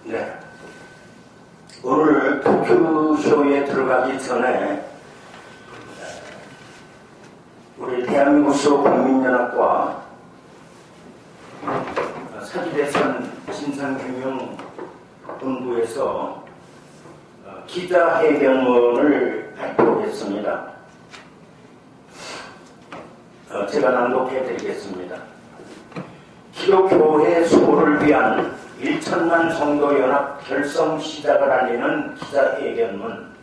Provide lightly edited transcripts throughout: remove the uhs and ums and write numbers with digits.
네. 오늘 토크쇼에 들어가기 전에 우리 대한민국 수호 국민연합과 사기대선 진상규명본부에서 기자회견문을 발표했습니다. 제가 낭독해 드리겠습니다. 기독교회 수호를 위한 1천만 성도연합 결성 시작을 알리는 기자회견문.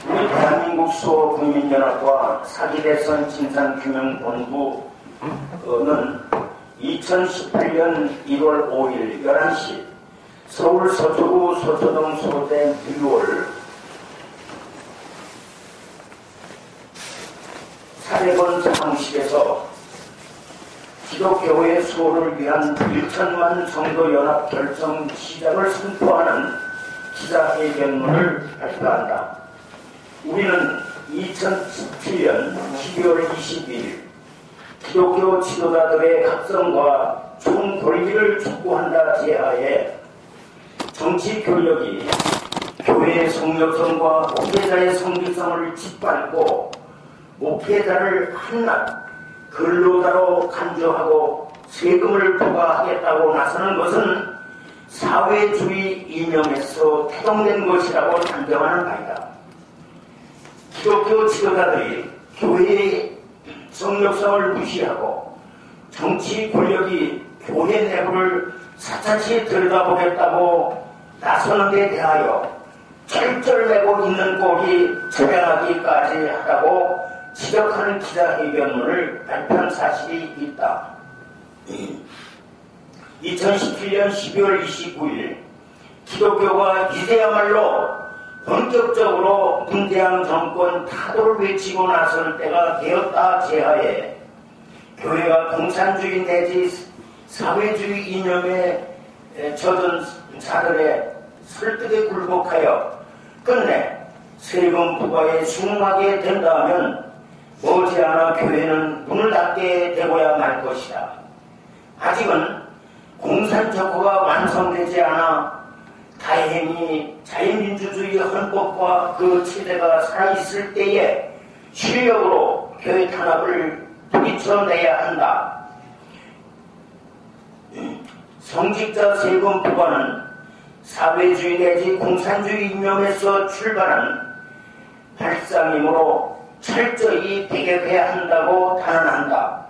우리 대한민국 수호 국민연합과 사기대선 진상규명본부는 2018년 1월 5일 11시 서울 서초구 서초동 소재 뮤월 사례본 장식에서 기독교회 수호를 위한 1천만 성도연합 결성 시작을 선포하는 기자회견문을 발표한다. 우리는 2017년 12월 22일 기독교 지도자들의 각성과 총권리를 촉구한다 제하에 정치 교력이 교회의 성역성과 목회자의 성기성을 짓밟고 목회자를 한낱 근로자로 간주하고 세금을 부과하겠다고 나서는 것은 사회주의 이념에서 태동된 것이라고 단정하는 바이다. 기독교 지도자들이 교회의 성역성을 무시하고 정치 권력이 교회 내부를 사차치 들여다보겠다고 나서는 데 대하여 철절매고 있는 꼴이 처량하기까지 하다고 지적하는 기자회견문을 발표한 사실이 있다. 2017년 12월 29일 기독교가 이제야말로 본격적으로 문재인 정권 타도를 외치고 나설 때가 되었다 제하에 교회가 공산주의 내지 사회주의 이념에 젖은 자들의 설득에 굴복하여 끝내 세금 부과에 순응하게 된다면 머지않아 교회는 문을 닫게 되고야 말 것이다. 아직은 공산정부가 완성되지 않아 다행히 자유민주주의 헌법과 그 체제가 살아있을 때에 실력으로 교회 탄압을 부딪혀내야 한다. 성직자 세금 부과는 사회주의 내지 공산주의 이념에서 출발한 발상이므로 철저히 배격해야 한다고 단언한다.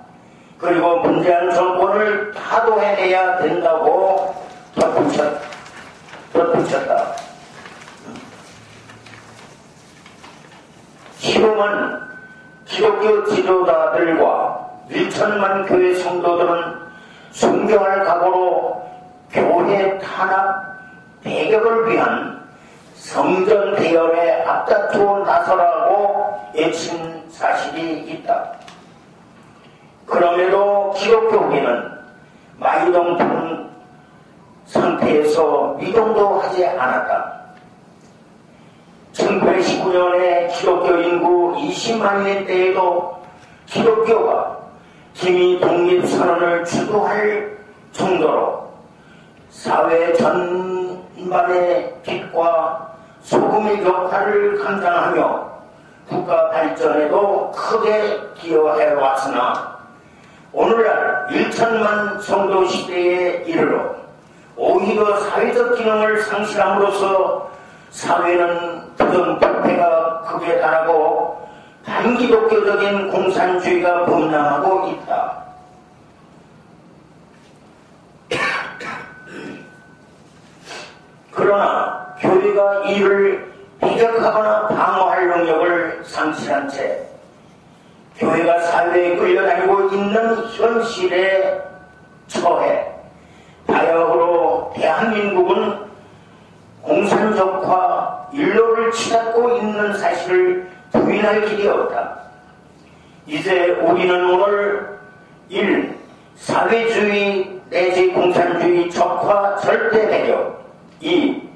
그리고 문재인 정권을 타도해내야 된다고 덧붙였다. 지금은 기독교 지도자들과 1천만 교회 성도들은 순교할 각오로 교회 탄압 배격을 위한 성전 대열에 앞다투어 나서라고 외친 사실이 있다. 그럼에도 기독교계는 마이동풍 상태에서 미동도 하지 않았다. 1919년에 기독교 인구 20만인 때에도 기독교가 기미 독립선언을 주도할 정도로 사회 전반의 빛과 소금의 역할을 감당하며 국가 발전에도 크게 기여해 왔으나 오늘날 1천만 성도 시대에 이르러 오히려 사회적 기능을 상실함으로써 사회는 부정부패가 극에 달하고 반기독교적인 공산주의가 범람하고 있다. 그러나 교회가 이를 배격하거나 방어할 능력을 상실한 채 교회가 사회에 끌려다니고 있는 현실에 처해 바야흐로 대한민국은 공산적화 일로를 치닫고 있는 사실을 부인할 길이 없다. 이제 우리는 오늘 1. 사회주의 내지 공산주의 적화 절대 배격 2.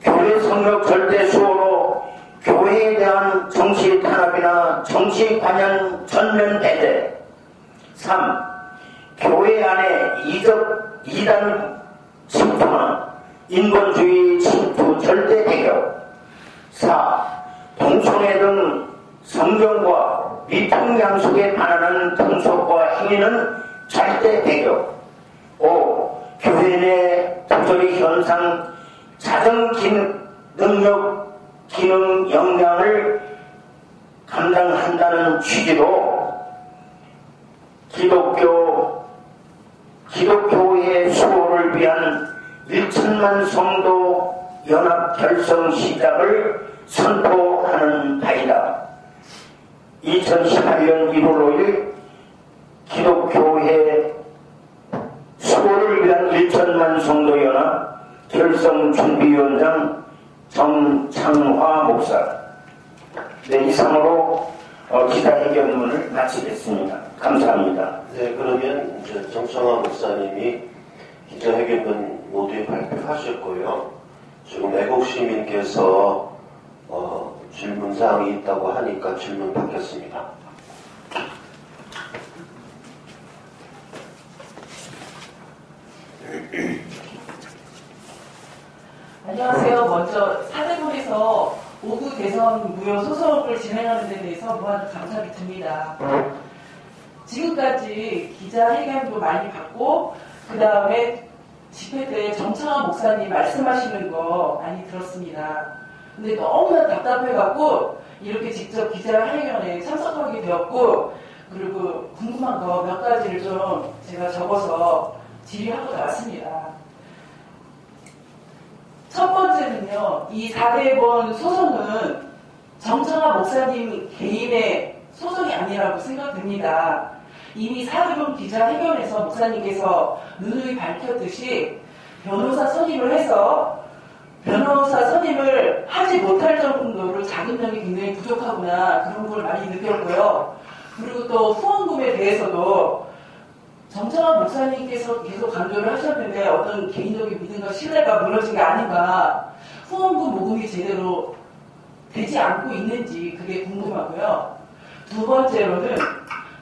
교회 성역 절대 수호로 교회에 대한 정치 탄압이나 정치 관여 전면 배제 3. 교회 안에 이단 침투나 인본주의 침투 절대 배격. 4. 동성애 등 성경과 미풍양속에 반하는 풍속과 행위는 절대 배격. 5. 교회 내 부조리 현상, 자정 능력, 기능, 역량을 감당한다는 취지로 기독교의 수호를 위한 1천만 성도 연합 결성 시작을 선포하는 바이다. 2018년 1월 5일 기독교회 수호를 위한 1천만 성도 연합 결성 준비위원장 정창화 목사. 네, 이상으로 기자회견문을 마치겠습니다. 감사합니다. 네, 그러면 이제 정창화 목사님이 기자회견문 모두에 발표하셨고요. 지금 애국 시민께서 질문사항이 있다고 하니까 질문 받겠습니다. 안녕하세요. 먼저 사대문에서 5구 대선 무효 소송을 진행하는 데 대해서 무한 감사를 드립니다. 지금까지 기자회견도 많이 받고 그 다음에 집회 때 정창화 목사님 말씀하시는 거 많이 들었습니다. 근데 너무나 답답해갖고 이렇게 직접 기자회견에 참석하게 되었고, 그리고 궁금한 거 몇 가지를 좀 제가 적어서 질의하고 나왔습니다. 첫 번째는요, 이 4대본 소송은 정창화 목사님 개인의 소송이 아니라고 생각됩니다. 이미 4대본 기자회견에서 목사님께서 누누이 밝혔듯이 변호사 선임을 해서 변호사 선임을 하지 못할 정도로 자금력이 굉장히 부족하구나, 그런 걸 많이 느꼈고요. 그리고 또 후원금에 대해서도 정창화 목사님께서 계속 강조를 하셨는데 어떤 개인적인 믿음과 신뢰가 무너진 게 아닌가, 후원금 모금이 제대로 되지 않고 있는지 그게 궁금하고요. 두 번째로는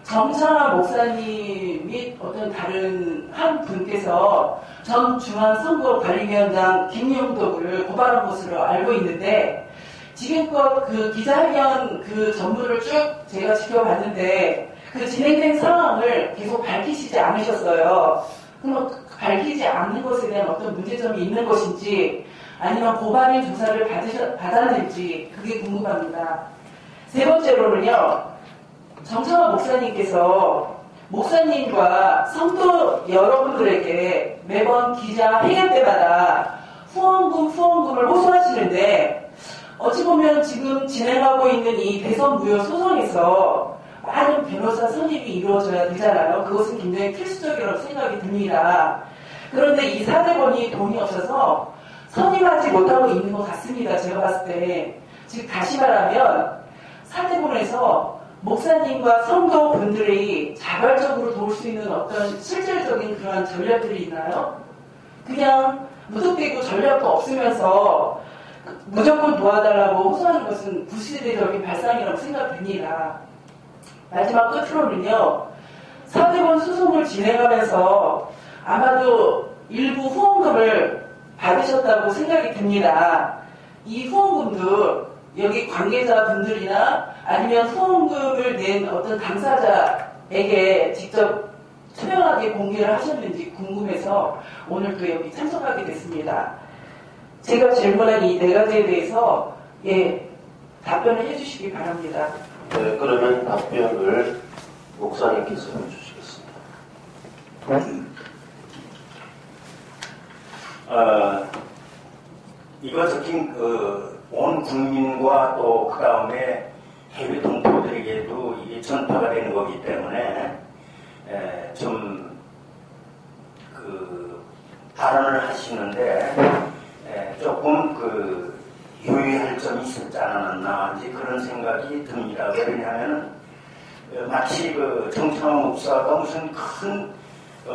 정창화 목사님 및 어떤 다른 한 분께서 전 중앙선거관리위원장 김용덕을 고발한 것으로 알고 있는데, 지금껏 그 기자회견 그 전문을 쭉 제가 지켜봤는데 그 진행된 상황을 계속 밝히시지 않으셨어요. 그럼 밝히지 않는 것에 대한 어떤 문제점이 있는 것인지, 아니면 고발인 조사를 받았는지 그게 궁금합니다. 세 번째로는요, 정창화 목사님께서 목사님과 성도 여러분들에게 매번 기자회견 때마다 후원금을 호소하시는데, 어찌 보면 지금 진행하고 있는 이 대선 무효 소송에서 많은 변호사 선임이 이루어져야 되잖아요. 그것은 굉장히 필수적이라고 생각이 듭니다. 그런데 이 4대본이 돈이 없어서 선임하지 못하고 있는 것 같습니다. 제가 봤을 때. 즉 다시 말하면 4대본에서 목사님과 성도분들이 자발적으로 도울 수 있는 어떤 실질적인 그러한 전략들이 있나요? 그냥 무턱대고 전략도 없으면서 무조건 도와달라고 호소하는 것은 구시대적인 발상이라고 생각됩니다. 마지막 끝으로는요, 4대본 소송을 진행하면서 아마도 일부 후원금을 받으셨다고 생각이 듭니다. 이 후원금도 여기 관계자분들이나 아니면 후원금을 낸 어떤 당사자에게 직접 투명하게 공개를 하셨는지 궁금해서 오늘 또 여기 참석하게 됐습니다. 제가 질문한 이 네 가지에 대해서 답변을 해주시기 바랍니다. 네, 그러면 답변을 목사님께서 해주시겠습니다. 이거 적힌 온 국민과 또 그 다음에 해외 동포들에게도 이게 전파가 되는 거기 때문에 좀 발언을 하시는데 조금 유의할 점이 있었지 않았나 이제 그런 생각이 듭니다. 왜냐하면 마치 정창화 목사가 무슨 큰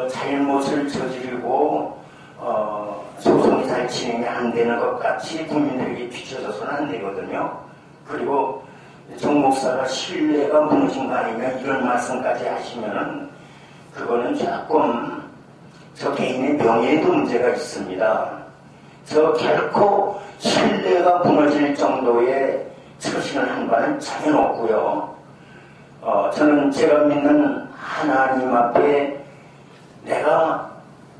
잘못을 저지르고 소송이 잘 진행이 안 되는 것 같이 국민들에게 비춰져서는 안 되거든요. 그리고 정 목사가 신뢰가 무너진 거 아니냐 이런 말씀까지 하시면은 그거는 조금 저 개인의 명예에도 문제가 있습니다. 저 결코 신뢰가 무너질 정도의 처신을 한 바는 전혀 없고요. 저는 제가 믿는 하나님 앞에 내가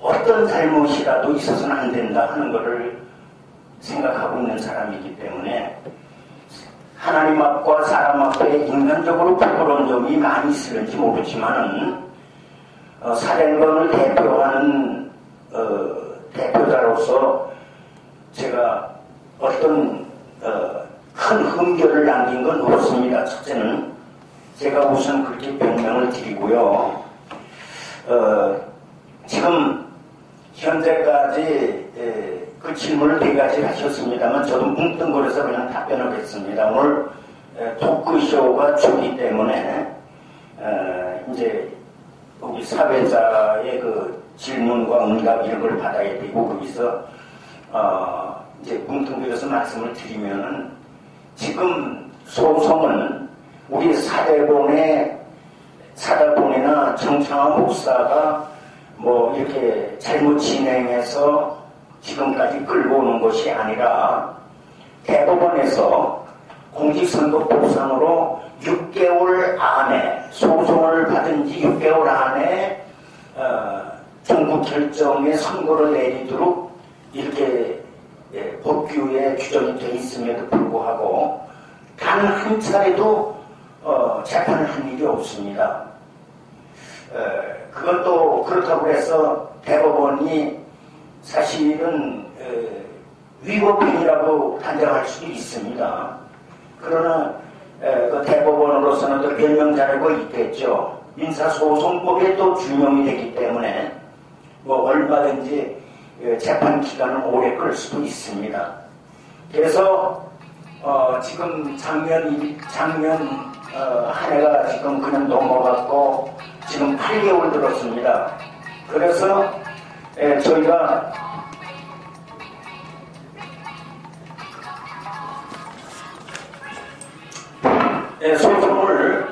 어떤 잘못이라도 있어서는 안 된다 하는 것을 생각하고 있는 사람이기 때문에 하나님 앞과 사람 앞에 인간적으로 부끄러운 점이 많이 있을지 모르지만 사령관을 대표하는 대표자로서 제가 어떤 큰 흠결을 남긴 건 없습니다. 첫째는 제가 우선 그렇게 변명을 드리고요. 지금 현재까지 그 질문을 4가지 하셨습니다만 저도 뭉뚱그려서 그냥 답변을 했습니다. 오늘 토크쇼가 주기 때문에 이제 우리 사회자의 그 질문과 응답 이런 걸 받아야 되고 거기서 이제 뭉뚱그려서 말씀을 드리면은 지금 소송은 우리 사대본이나 정창화 목사가 뭐 이렇게 잘못 진행해서 지금까지 끌고 오는 것이 아니라 대법원에서 공직선거법상으로 6개월 안에 소송을 받은 지 6개월 안에 정부 결정에 선고를 내리도록 이렇게 법규에 규정이 되어 있음에도 불구하고 단 한 차례도 재판을 한 일이 없습니다. 그것도 그렇다고 해서 대법원이 사실은 위법행위라고 단정할 수도 있습니다. 그러나 그 대법원으로서는 또 변명 자료가 있겠죠. 민사소송법에 또 준용이 되기 때문에 뭐 얼마든지 재판 기간은 오래 끌 수도 있습니다. 그래서 지금 작년 한 해가 지금 그냥 넘어갔고 지금 8개월 들었습니다. 그래서 저희가 소송을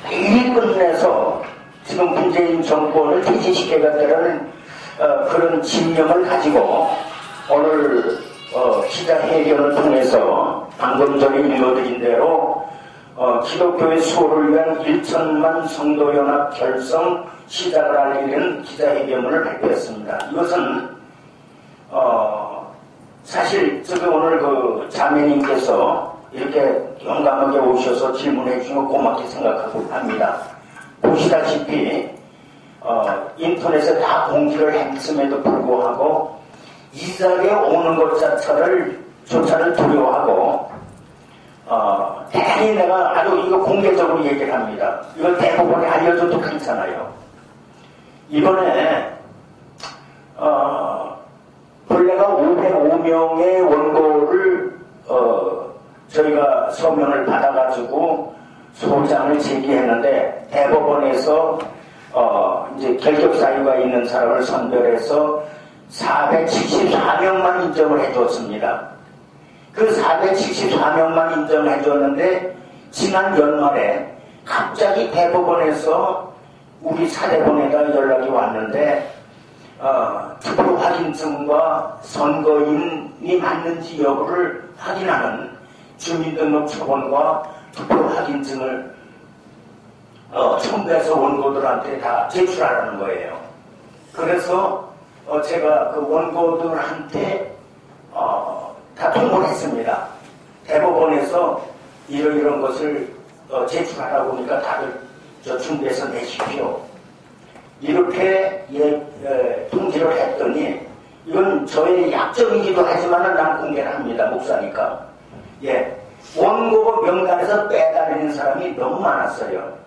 빨리 끝내서 지금 문재인 정권을 퇴진시켜갔다는 그런 집념을 가지고 오늘 기자회견을 통해서 방금 전에 읽어드린 대로 기독교의 수호를 위한 1천만 성도연합 결성 시작을 알리는 기자회견문을 발표했습니다. 이것은 사실 저기 오늘 그 자매님께서 이렇게 용감하게 오셔서 질문해 주시고 고맙게 생각하고 합니다. 보시다시피 인터넷에 다 공지를 했음에도 불구하고 이 자리에 오는 것 조차를 두려워하고 대단히 내가 아주 이거 공개적으로 얘기를 합니다. 이걸 대법원에 알려줘도 괜찮아요. 이번에 본래가 505명의 원고를 저희가 서명을 받아가지고 소장을 제기했는데 대법원에서 이제 결격 사유가 있는 사람을 선별해서 474명만 인정을 해줬습니다. 그 474명만 인정을 해줬는데 지난 연말에 갑자기 대법원에서 우리 사대본에다 연락이 왔는데 투표 확인증과 선거인이 맞는지 여부를 확인하는 주민등록 초본과 투표 확인증을 첨부해서 원고들한테 다 제출하라는 거예요. 그래서 제가 그 원고들한테 다 통보를 했습니다. 대법원에서 이런 것을 제출하라고 하니까 다들 준비해서 내십시오. 이렇게 통지를 했더니 이건 저의 약점이기도 하지만 난 공개를 합니다. 목사니까. 원고 명단에서 빼달리는 사람이 너무 많았어요.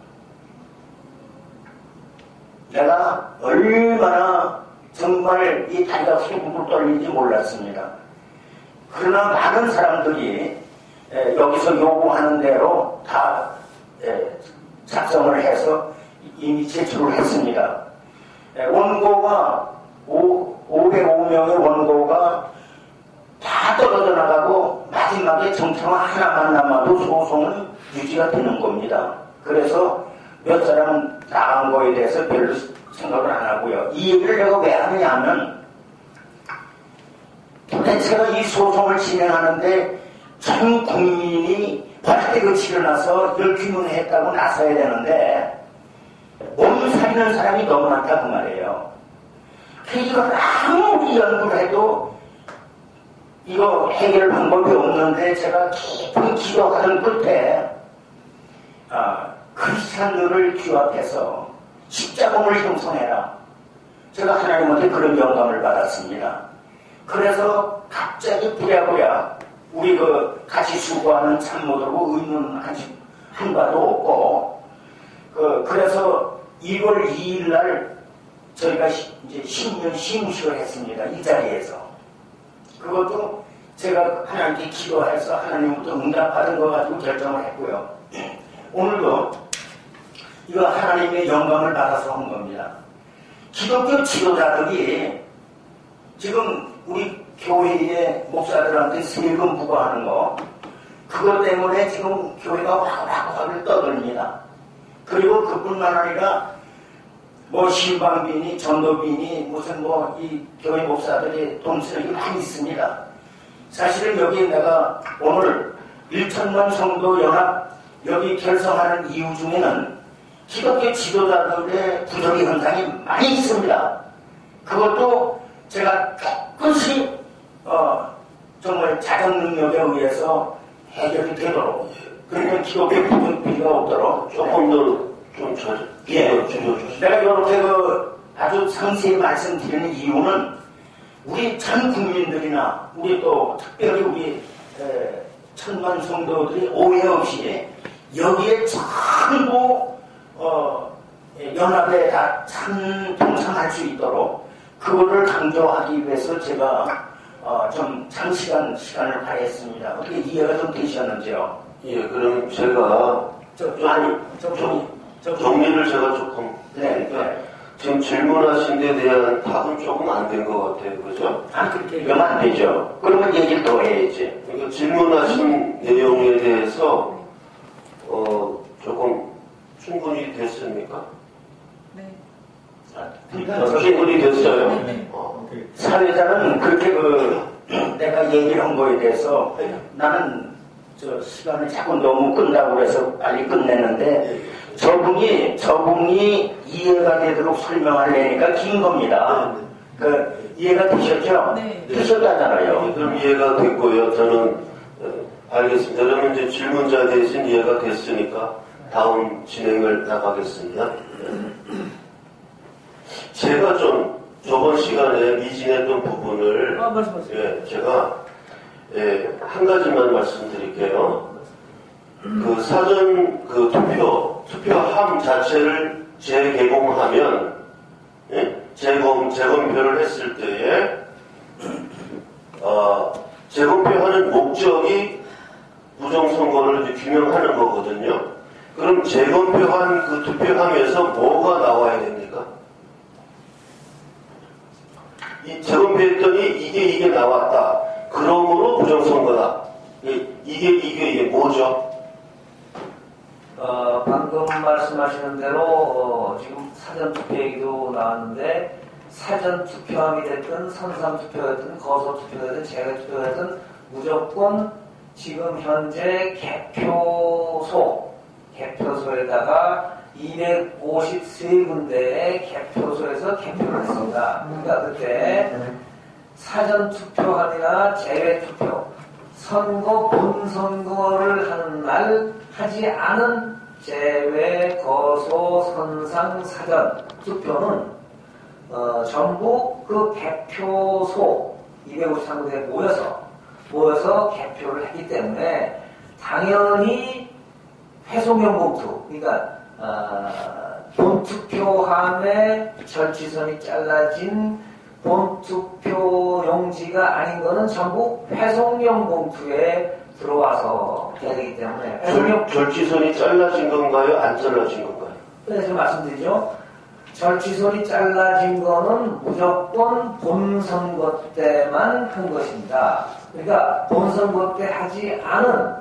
내가 얼마나 정말 이 다리가 휘부르 떨리는지 몰랐습니다. 그러나 많은 사람들이 여기서 요구하는 대로 다 작성을 해서 이미 제출을 했습니다. 원고가 505명의 원고가 다 떨어져 나가고 마지막에 정청화 하나만 남아도 소송은 유지가 되는 겁니다. 그래서 몇 사람 나간 거에 대해서 별로 생각을 안 하고요. 이 얘기를 내가 왜 하느냐 하면 도대체가 이 소송을 진행하는데 전 국민이 발대같이 일어나서 열기문했다고 나서야 되는데 몸살리는 사람이 너무 많다 그 말이에요. 이걸 아무리 연구를 해도 이거 해결 방법이 없는데 제가 깊은 기도하던 끝에 크리스찬들을 규합해서 십자공을 형성해라. 제가 하나님한테 그런 영감을 받았습니다. 그래서 갑자기 부랴부랴 우리 같이 수고하는 참모들하고 의논하지 한 바도 없고 그래서 1월 2일 날 저희가 이제 신년 시무식을 했습니다. 이 자리에서. 그것도 제가 하나님께 기도해서 하나님부터 응답받은 거 가지고 결정을 했고요. 오늘도 이거 하나님의 영감을 받아서 한 겁니다. 기독교 지도자들이 지금 우리 교회의 목사들한테 세금 부과하는 거 그것 때문에 지금 교회가 확 떠듭니다. 그리고 그뿐만 아니라 뭐 신방비니 전도비니 무슨 뭐 이 교회 목사들이 돈 쓰는 게 많이 있습니다. 사실은 여기 내가 오늘 1천만 성도 연합 여기 결성하는 이유 중에는 기독교 지도자들의 부정의 현상이 많이 있습니다. 그것도 제가 깨끗이 정말 자정 능력에 의해서 해결이 되도록 그러니까 기독교 부정비리가 없도록 조금 더 좀 줄여주세요. 내가 이렇게 아주 상세히 말씀드리는 이유는 우리 전 국민들이나 우리 또 특별히 우리 천만 성도들이 오해 없이 여기에 전부 연합에 다 동참할 수 있도록 그거를 강조하기 위해서 제가 좀 장시간 시간을 발휘했습니다. 어떻게 이해가 좀 되셨는지요? 예, 그럼 제가 정리를 제가 조금 지금 질문하신 데 대한 답은 조금 안 된 것 같아요. 그죠? 그렇게 얘기하면 안 되죠. 그러면 얘기를 더 해야지. 그러니까 질문하신 내용에 대해서 조금 충분히 됐습니까? 네. 충분히 됐어요? 네. 사회자는 그렇게 내가 얘기를 한 거에 대해서 나는 시간을 자꾸 너무 끈다고 해서 빨리 끝냈는데 저분이 이해가 되도록 설명하려니까 긴 겁니다. 이해가 되셨죠? 네. 되셨다잖아요. 그럼 이해가 됐고요. 저는 알겠습니다. 그러면 이제 질문자 대신 이해가 됐으니까 다음 진행을 나가겠습니다. 제가 좀 저번 시간에 미진했던 부분을 제가 한 가지만 말씀드릴게요. 그 사전 투표함 자체를 재개봉하면 재검표를 했을 때에 재검표하는 목적이 부정선거를 이제 규명하는 거거든요. 그럼 재검표한 그 투표함에서 뭐가 나와야 됩니까? 재검표했더니 이게 나왔다. 그러므로 부정선거다. 이게 뭐죠? 방금 말씀하시는 대로 지금 사전투표 얘기도 나왔는데 사전투표함이 됐든 선상투표였든 거소투표였든 재개투표였든 무조건 지금 현재 개표소에다가 253군데의 개표소에서 개표를 했습니다. 그러니까 그때 사전투표함이나 재개투표 선거 본선거를 하는 날 하지 않은 재외, 거소, 선상, 사전 투표는 전부 그 개표소 253군데에 모여서 개표를 했기 때문에 당연히 회송형 봉투, 그러니까 본투표함에 절취선이 잘라진 본투표 용지가 아닌 거는 전부 회송용 봉투에 들어와서 해야 되기 때문에 절취선이 잘라진 건가요? 안 잘라진 건가요? 네, 제가 말씀드리죠. 절취선이 잘라진 거는 무조건 본선거 때만 한 것입니다. 그러니까 본선거 때 하지 않은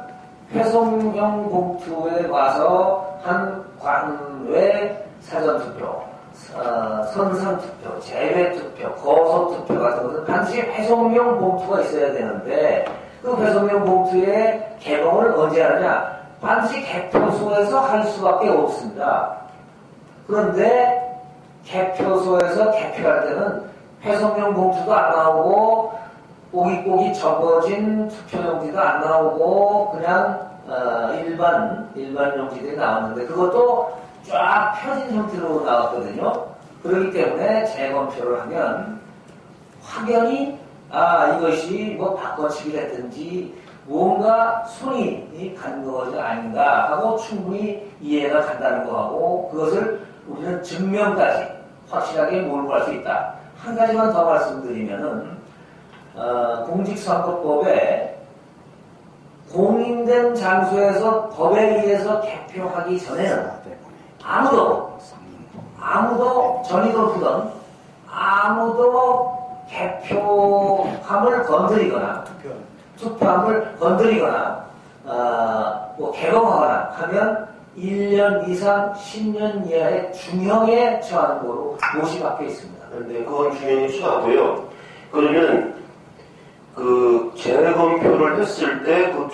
회송용 봉투에 와서 한 관외 사전투표 선상투표, 제외투표, 거소투표 같은 것은 반드시 회송용 봉투가 있어야 되는데 그 회송용 봉투의 개봉을 언제 하느냐? 반드시 개표소에서 할 수밖에 없습니다. 그런데 개표소에서 개표할 때는 회송용 봉투도 안 나오고 꼬깃꼬깃 접어진 투표용지도 안 나오고 그냥 일반 용지들이 나왔는데 그것도 쫙 펴진 형태로 나왔거든요. 그렇기 때문에 재검표를 하면 확연히 이것이 뭐 바꿔치기라든지 뭔가 손이 간 것이 아닌가 하고 충분히 이해가 간다는 거하고 그것을 우리는 증명까지 확실하게 몰고 갈 수 있다. 한 가지만 더 말씀드리면은 공직선거법에 공인된 장소에서 법에 의해서 개표하기 전에는 아무도 전이도 후든 아무도 개표함을 건드리거나 투표함을 건드리거나 뭐 개봉하거나 하면 1년 이상 10년 이하의 중형에 처하는 거로 못이 박혀 있습니다. 네, 그건 중형에 처하고요. 그러면 그 재검표를 했을 때 그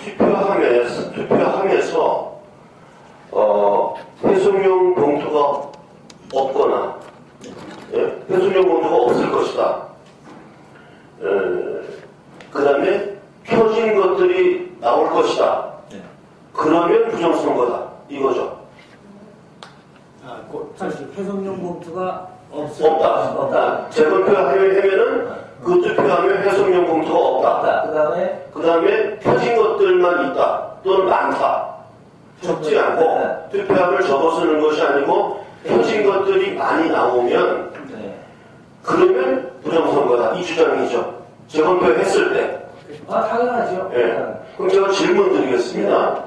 투표함에서 회송용 봉투가 없거나 회송용 봉투가 없을 것이다. 그 다음에 펴진 것들이 나올 것이다. 그러면 부정선거다. 이거죠. 사실 회송용 봉투가 없다. 재검표 하면은 그 투표하면 회송용 봉투가 없다. 그 다음에 펴진 것들만 있다. 또는 많다. 적지 않고 투표함을 접어쓰는 것이 아니고 펴진 것들이 많이 나오면 그러면 부정선거다. 이 주장이죠. 재검표 했을 때. 당연하죠. 그럼 제가 질문 드리겠습니다.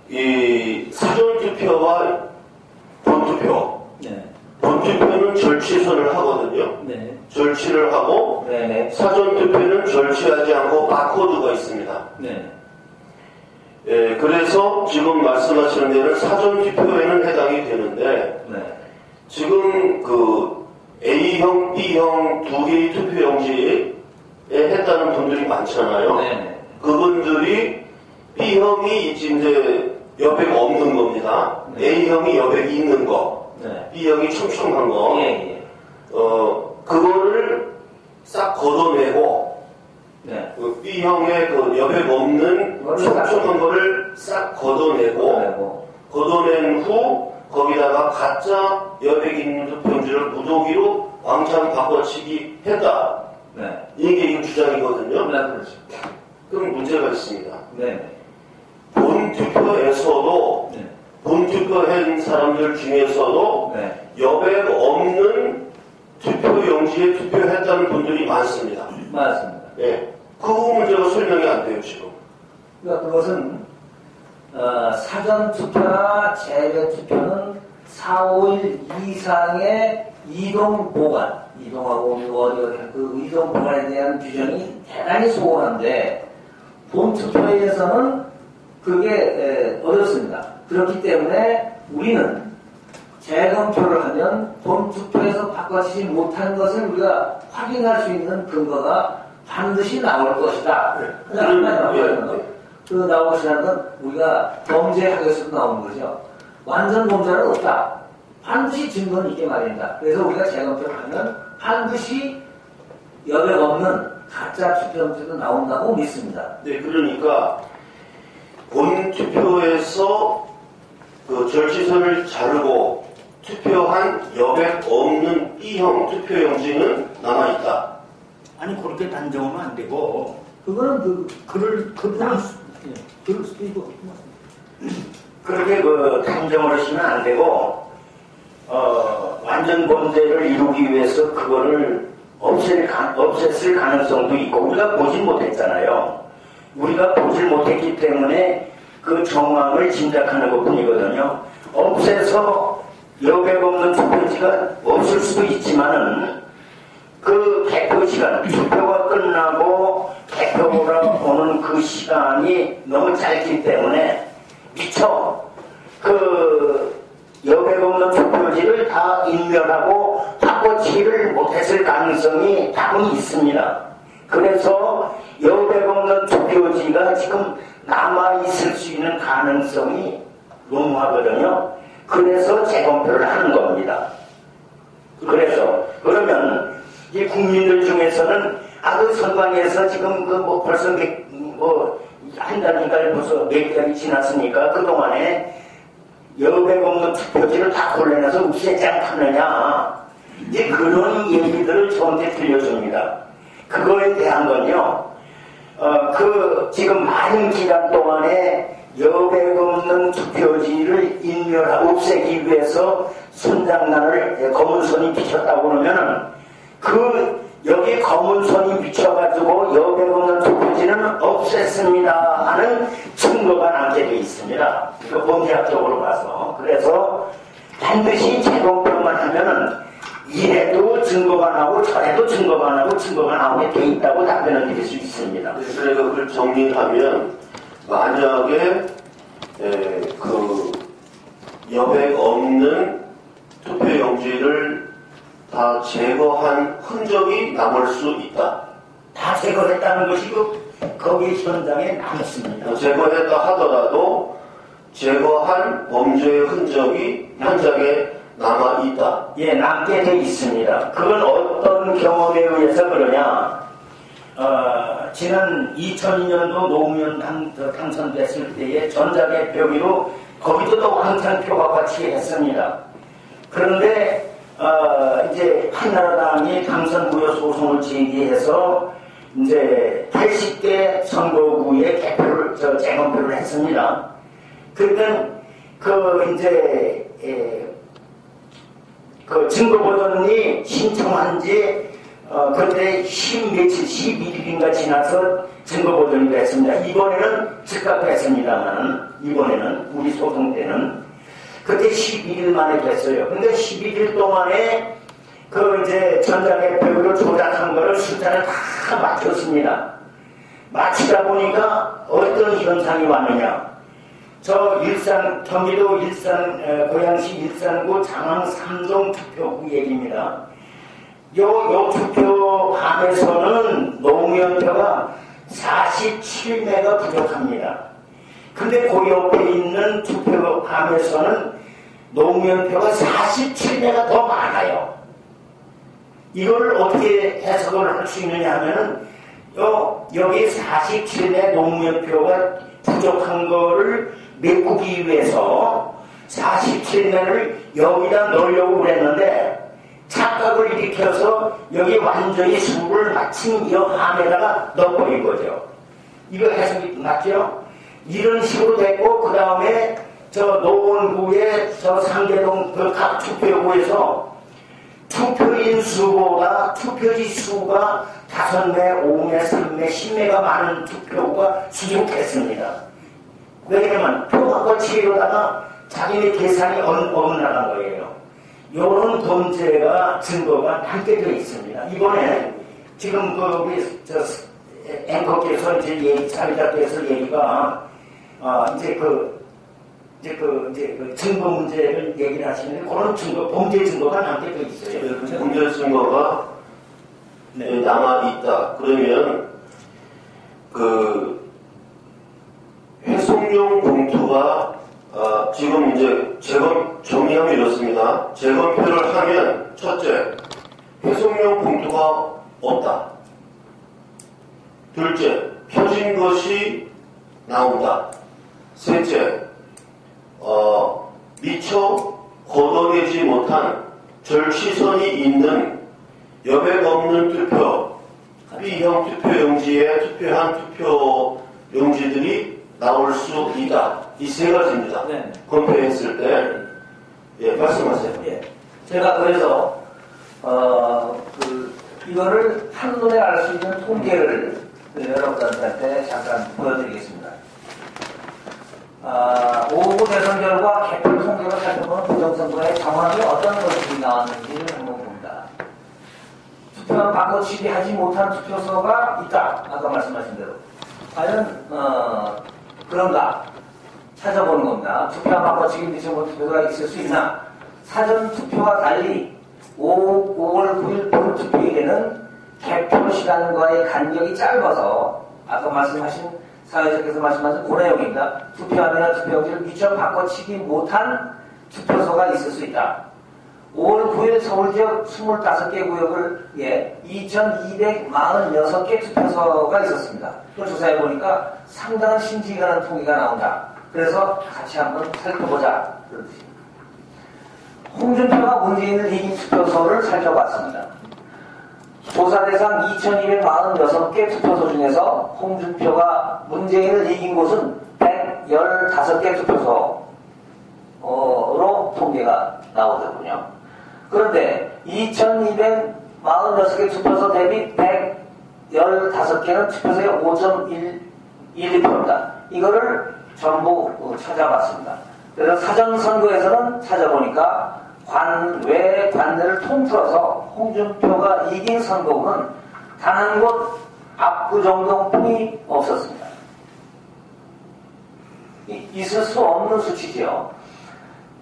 이 사전투표와 본투표. 본투표는 절취선을 하거든요. 절취를 하고 사전투표는 절취하지 않고 바코드가 있습니다. 그래서 지금 말씀하시는 데는 사전투표에는 해당이 되는데 지금 그 A형, B형 두 개의 투표용지에 했다는 분들이 많잖아요. 그분들이 B형이 이제 여백 없는 겁니다. A형이 여백이 있는 거, B형이 촘촘한 거. 그거를 싹 걷어내고 그 B형의 그 여백 없는 촘촘한 거를 싹 걷어낸 후 거기다가 가짜 여백 있는 투표용지를 무더기로 왕창 바꿔치기 했다. 이게 주장이거든요. 그럼 문제가 있습니다. 본투표에서도 본투표한 사람들 중에서도 여백 없는 투표용지에 투표했다는 분들이 많습니다. 맞습니다. 그 문제가 설명이 안 돼요, 지금. 그러니까 그것은 사전투표나 재외투표는 4, 5일 이상의 이동 보관, 이동하고 그 이동 보관에 대한 규정이 대단히 소홀한데 본투표에서는 그게 어렵습니다. 그렇기 때문에 우리는 재검표를 하면 본투표에서 바꿔치지 못한 것을 우리가 확인할 수 있는 근거가 반드시 나올 것이다. 그 나올 것이라는 건 우리가 범죄학에서도 나오는 거죠. 완전 범죄는 없다. 반드시 증거는 있게 마련이다. 그래서 우리가 재검표를 하면 반드시 여백 없는 가짜 투표용지도 나온다고 믿습니다. 그러니까 본투표에서 그 절취선을 자르고 투표한 여백 없는 B형 투표용지는 남아있다. 아니 그렇게 단정하면 안 되고 그거는 그럴 수도 있고 그렇게 단정을 하시면 안 되고 완전 범죄를 이루기 위해서 그거를 없앴을 가능성도 있고 우리가 보질 못했잖아요. 우리가 보질 못했기 때문에 그 정황을 짐작하는 것 뿐이거든요. 없애서 여백 없는 투표지가 없을 수도 있지만은 그 개표 시간, 투표가 끝나고 개표가 오는 그 시간이 너무 짧기 때문에 미처 그 여백 없는 투표지를 다 인멸하고 바꿔치기를 못했을 가능성이 다분히 있습니다. 그래서 여백 없는 투표지가 지금 남아있을 수 있는 가능성이 농후하거든요. 그래서 재검표를 하는 겁니다. 그래서 그러면 이 국민들 중에서는 그 선관위에서 지금 벌써 한 달인가 벌써 몇 달이 지났으니까 그동안에 여백 없는 투표지를 다 골라내서 없애지 않겠느냐, 이제 그런 얘기들을 저한테 들려줍니다. 그거에 대한 건요, 지금 많은 기간 동안에 여백 없는 투표지를 인멸하고 없애기 위해서 손장난을 검은 손이 비쳤다고 그러면은 여기 검은 손이 비쳐가지고 여백 없는 투표지는 없앴습니다 하는 증거가 남게 되어 있습니다. 이거 범죄학적으로 봐서. 그래서 반드시 재검표만 하면은 이래도 증거가 나오고 저래도 증거가 나오고 증거가 나오게 돼 있다고 답변을 드릴 수 있습니다. 그래서 그걸 정리하면 만약에 여백 없는 투표용지를 다 제거한 흔적이 남을 수 있다. 다 제거했다는 것이 거기 현장에 남습니다. 제거했다 하더라도 제거한 범죄의 흔적이 현장에 남아 있다. 예, 남게 돼 있습니다. 그건 어떤 경험에 의해서 그러냐? 지난 2002년도 노무현 당선됐을 때에 전자개표기로 거기도 또 왕창표가 같이 했습니다. 그런데 이제 한나라당이 당선 무효 소송을 제기해서 이제 80개 선거구에 재검표를 했습니다. 그러니까 증거보전이 신청한 지 그때 11일인가 지나서 증거보전이 됐습니다. 이번에는 즉각 됐습니다만, 이번에는 우리 소송 때는 그때 11일 만에 됐어요. 근데 11일 동안에 이제 전자개표로 조작한 거를 숫자를 다 맞췄습니다. 맞추다 보니까 어떤 현상이 왔느냐. 경기도 고양시 일산구 장항 3동 투표구 얘기입니다. 요 투표함에서는 노무현표가 47매가 부족합니다. 근데 그 옆에 있는 투표함에서는 노무현표가 47매가 더 많아요. 이걸 어떻게 해석을 할 수 있느냐 하면은 여기 47매 노무현표가 부족한 거를 메꾸기 위해서 47매를 여기다 넣으려고 그랬는데 착각을 일으켜서 여기 완전히 수를 마친 이 함에다가 넣어버린 거죠. 이거 해석이 맞죠? 이런 식으로 됐고, 그 다음에 노원구의 상계동 각 투표구에서 투표인 수보다 투표지 수가 5매, 5매, 3매, 10매가 많은 투표구가 수족했습니다. 왜냐면 표바꿔치기로다가 자기네 계산이 어긋나간 거예요. 이런 범죄가 증거가 남게 되어 있습니다. 이번에 지금 우리 앵커께서 이제 사회자께서 얘기가 이제 증거 문제를 얘기를 하시는데 그런 범죄 증거가 남게 되어 있어요. 범죄 증거가 남아 있다. 그러면 회송용 봉투가 지금 이제 정리하면 이렇습니다. 재검표를 하면 첫째, 회송용 봉투가 없다. 둘째, 펴진 것이 나온다. 셋째, 미처 걷어내지 못한 절취선이 있는 여백 없는 투표, B형 투표용지에 투표한 투표용지들이 나올 수 있다. 이 세 가지입니다. 네. 검표했을 때, 말씀하세요. 예. 제가 그래서, 이거를 한눈에 알 수 있는 통계를 여러분들한테 잠깐 보여드리겠습니다. 5구 대선 결과 개표 통계를 살펴보면 부정선거에 정확히 어떤 것들이 나왔는지를 한번 봅니다. 투표만 바꿔치기 하지 못한 투표소가 있다. 아까 말씀하신 대로. 과연 그런가? 찾아보는 겁니다. 투표만 바꿔치기 미처 못 투표가 있을 수 있나? 사전투표와 달리 5월 9일 본투표일에는 개표 시간과의 간격이 짧아서 아까 말씀하신 사회자께서 말씀하신 그 내용입니다. 투표하면 투표용지를 미처 바꿔치기 못한 투표소가 있을 수 있다. 5월 9일 서울지역 25개 구역을 2,246개 투표소가 있었습니다. 또 조사해보니까 상당한 신지가 가는 통계가 나온다. 그래서 같이 한번 살펴보자. 그런 뜻입니다. 홍준표가 문재인을 이긴 투표소를 살펴봤습니다. 조사 대상 2,246개 투표소 중에서 홍준표가 문재인을 이긴 곳은 115개 투표소로 통계가 나오더군요. 그런데 2,246개 투표소 대비 115개는 투표소의 5.12%입니다. 이거를 전부 찾아봤습니다. 그래서 사전선거에서는 찾아보니까 관내를 통틀어서 홍준표가 이긴 선거구는 단 한 곳 압구정동뿐이 없었습니다. 있을 수 없는 수치지요.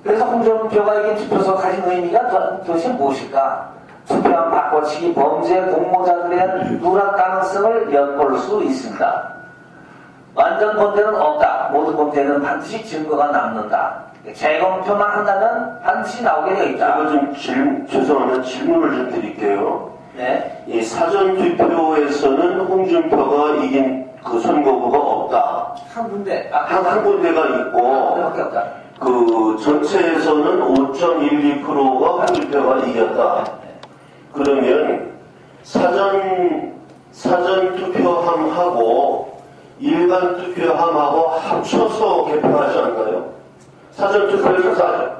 그래서 홍준표가 이긴 투표소 가진 의미가 도대체 무엇일까? 투표한 바꿔치기 범죄 공모자들에 대한 누락 가능성을 엿볼 수 있습니다. 완전 범죄는 없다. 모든 범죄는 반드시 증거가 남는다. 재검표만 한다면 반드시 나오게 되어 있다. 제가 좀 죄송하면 질문을 좀 드릴게요. 네. 이 사전투표에서는 홍준표가 이긴 그 선거구가 없다. 한 군데. 한 군데가 있고, 군데밖에 없다. 그 전체에서는 5.12%가 홍준표가 이겼다. 그러면 사전투표함하고 일반 투표함하고 합쳐서 개표하지 않나요? 사전투표에서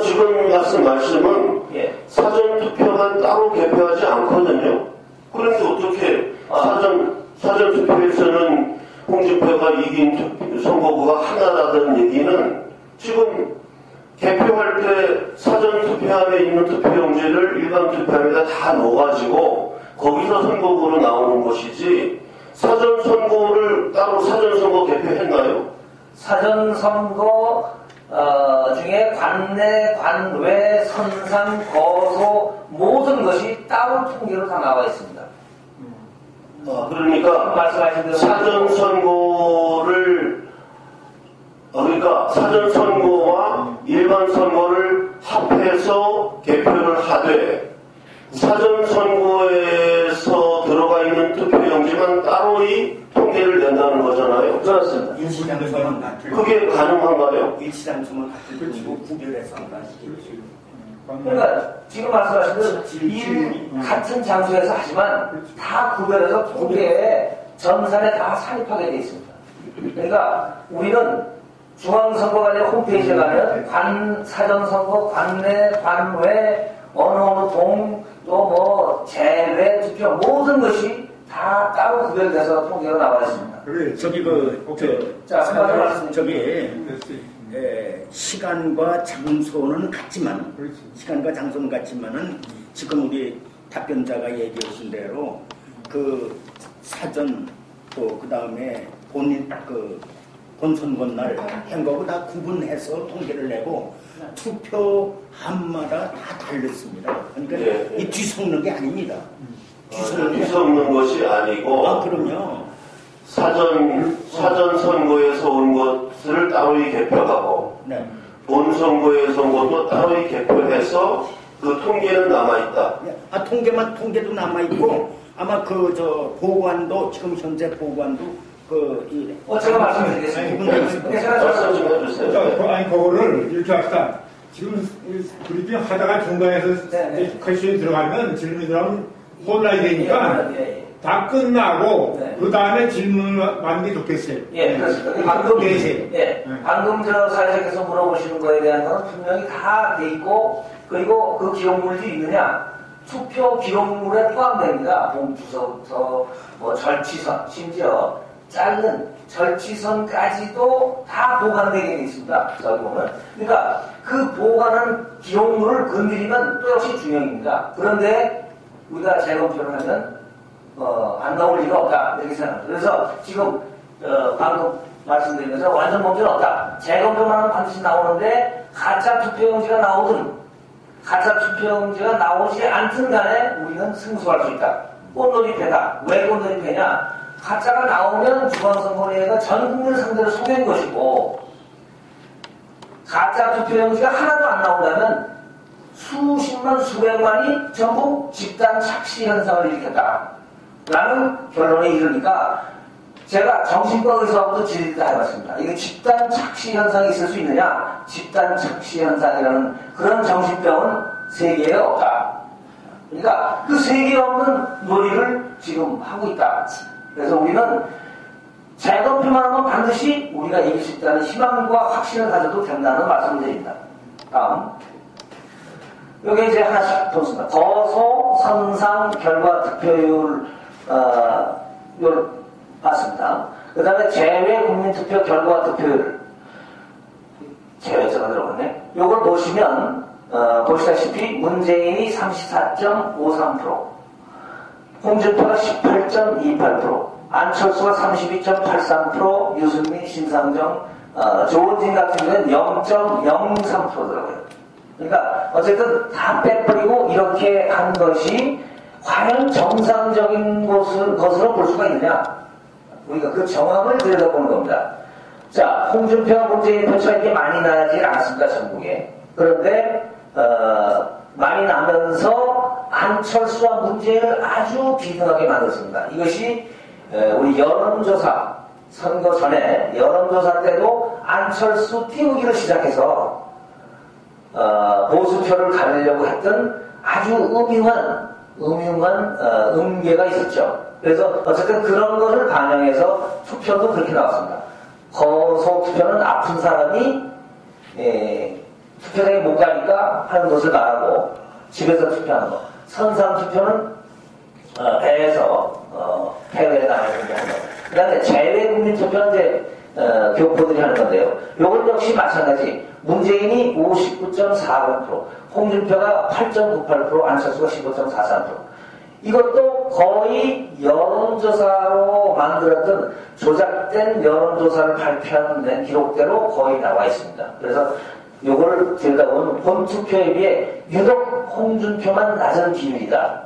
지금 말씀은 사전투표만 따로 개표하지 않거든요. 그런데 어떻게 사전투표에서는 홍준표가 이긴 선거구가 하나라는 얘기는 지금 개표할 때 사전투표함에 있는 투표용지를 일반 투표함에다 다 넣어가지고 거기서 선거구로 나오는 것이지 사전선거를 따로 사전선거 개표했나요? 사전선거 중에 관내, 관외, 선상, 거소 모든 것이 따로 통계로 다 나와 있습니다. 그러니까 말씀하신 대로 사전선거와 일반 선거를 합해서 개표를 하되 사전선거에서 들어가 있는 투표용지만 따로이 통계를 낸다는 거잖아요. 그렇습니다. 일시장소는 같을 그게 가능한가요? 일시장소는 같을 뿐이고 구별해서 그러니까 지금 말씀하신 대로 같은 장소에서 하지만 다 구별해서 통계에 전산에 다 산입하게 되어 있습니다. 그러니까 우리는 중앙선거관리 홈페이지에 가면 사전선거, 관내, 관외, 어느 동, 또 제외 투표 모든 것이 다 따로 구별돼서 통계로 나와 있습니다. 그래, 시간과 장소는 같지만은 지금 우리 답변자가 얘기하신 대로 그 사전 그 다음에 본선거날 한 거고 다 구분해서 통계를 내고 투표함마다 다 달렸습니다. 그러니까 이 뒤섞는 게 아닙니다. 뒤섞는 것이 아니고. 그럼요. 사전 선거에서 온 것을 따로이 개표하고 본 선거에서 온 것도 따로이 개표해서 그 통계는 남아있다. 통계도 남아있고 아마 보관도 지금 현재 보관도 제가 말씀드리겠습니다. 말씀 좀 해주세요. 그거를 이렇게 합시다. 지금 브리핑 하다가 중간에서 퀘션이 들어가면 질문이 들어가면 혼란이 되니까 다 끝나고 그 다음에 질문 받는 게 좋겠어요. 그렇습니다. 방금 사회자께서 물어보시는 거에 대한 건 분명히 다 돼 있고 그리고 그 기록물이 있느냐 투표 기록물에 포함됩니다. 봉투서부터 절취선 심지어 자른 절취선까지도 다 보관되게 있습니다. 저기 보면. 그러니까 그 보관한 기록물을 건드리면 또 역시 중형입니다. 그런데 우리가 재검표를 하면 안 나올 리가 없다 이렇게 생각합니다. 그래서 지금 방금 말씀드린 것처럼 완전 범죄는 없다. 재검표만 하면 반드시 나오는데 가짜 투표용지가 나오든 가짜 투표용지가 나오지 않든 간에 우리는 승소할 수 있다. 꽃놀이패다. 왜 꽃놀이패냐? 가짜가 나오면 중앙선거위원회가 전 국민을 상대로 속인 것이고 가짜 투표용지가 하나도 안 나온다면 수십만 수백만이 전부 집단 착시 현상을 일으켰다. 라는 결론에 이르니까 제가 정신과 의사하고도 질의를 다 해봤습니다. 이게 집단 착시 현상이 있을 수 있느냐? 집단 착시 현상이라는 그런 정신병은 세계에 없다. 그러니까 그 세계에 없는 놀이를 지금 하고 있다. 그래서 우리는 재검표만 하면 반드시 우리가 이길 수 있다는 희망과 확신을 가져도 된다는 말씀을 드립니다. 다음. 여기 이제 하나씩 보겠습니다. 거소, 선상, 결과, 득표율, 맞습니다. 그 다음에 제외 국민투표 결과 득표율. 제외자가 들어갔네. 요걸 보시면, 보시다시피 문재인이 34.53%, 홍준표가 18.28%, 안철수가 32.83%, 유승민, 심상정, 조은진 같은 경우는 0.03%더라고요. 그러니까 어쨌든 다 빼버리고 이렇게 한 것이 과연 정상적인 것으로 볼 수가 있느냐? 우리가 그 정황을 들여다보는 겁니다. 자, 홍준표와 문재인 표차가 이렇게 많이 나지 않았습니다, 전국에. 그런데 많이 나면서 안철수와 문재인을 아주 비등하게 만들었습니다. 이것이 우리 여론조사 선거 전에 여론조사 때도 안철수 띄우기를 시작해서 보수표를 가리려고 했던 아주 음흉한 음계가 있었죠. 그래서 어쨌든 그런 것을 반영해서 투표도 그렇게 나왔습니다. 거소 투표는 아픈 사람이 투표장에 못 가니까 하는 것을 말하고 집에서 투표하는 거. 선상 투표는 배에서 해외에 나가는 게 하는 거. 그 다음에 제외 국민 투표는 이제 교포들이 하는 건데요. 요건 역시 마찬가지. 문재인이 59.40%, 홍준표가 8.98%, 안철수가 15.43%. 이것도 거의 여론조사로 만들었던 조작된 여론조사를 발표한 기록대로 거의 나와 있습니다. 그래서 요걸 들여다보면 본투표에 비해 유독 홍준표만 낮은 비율이다.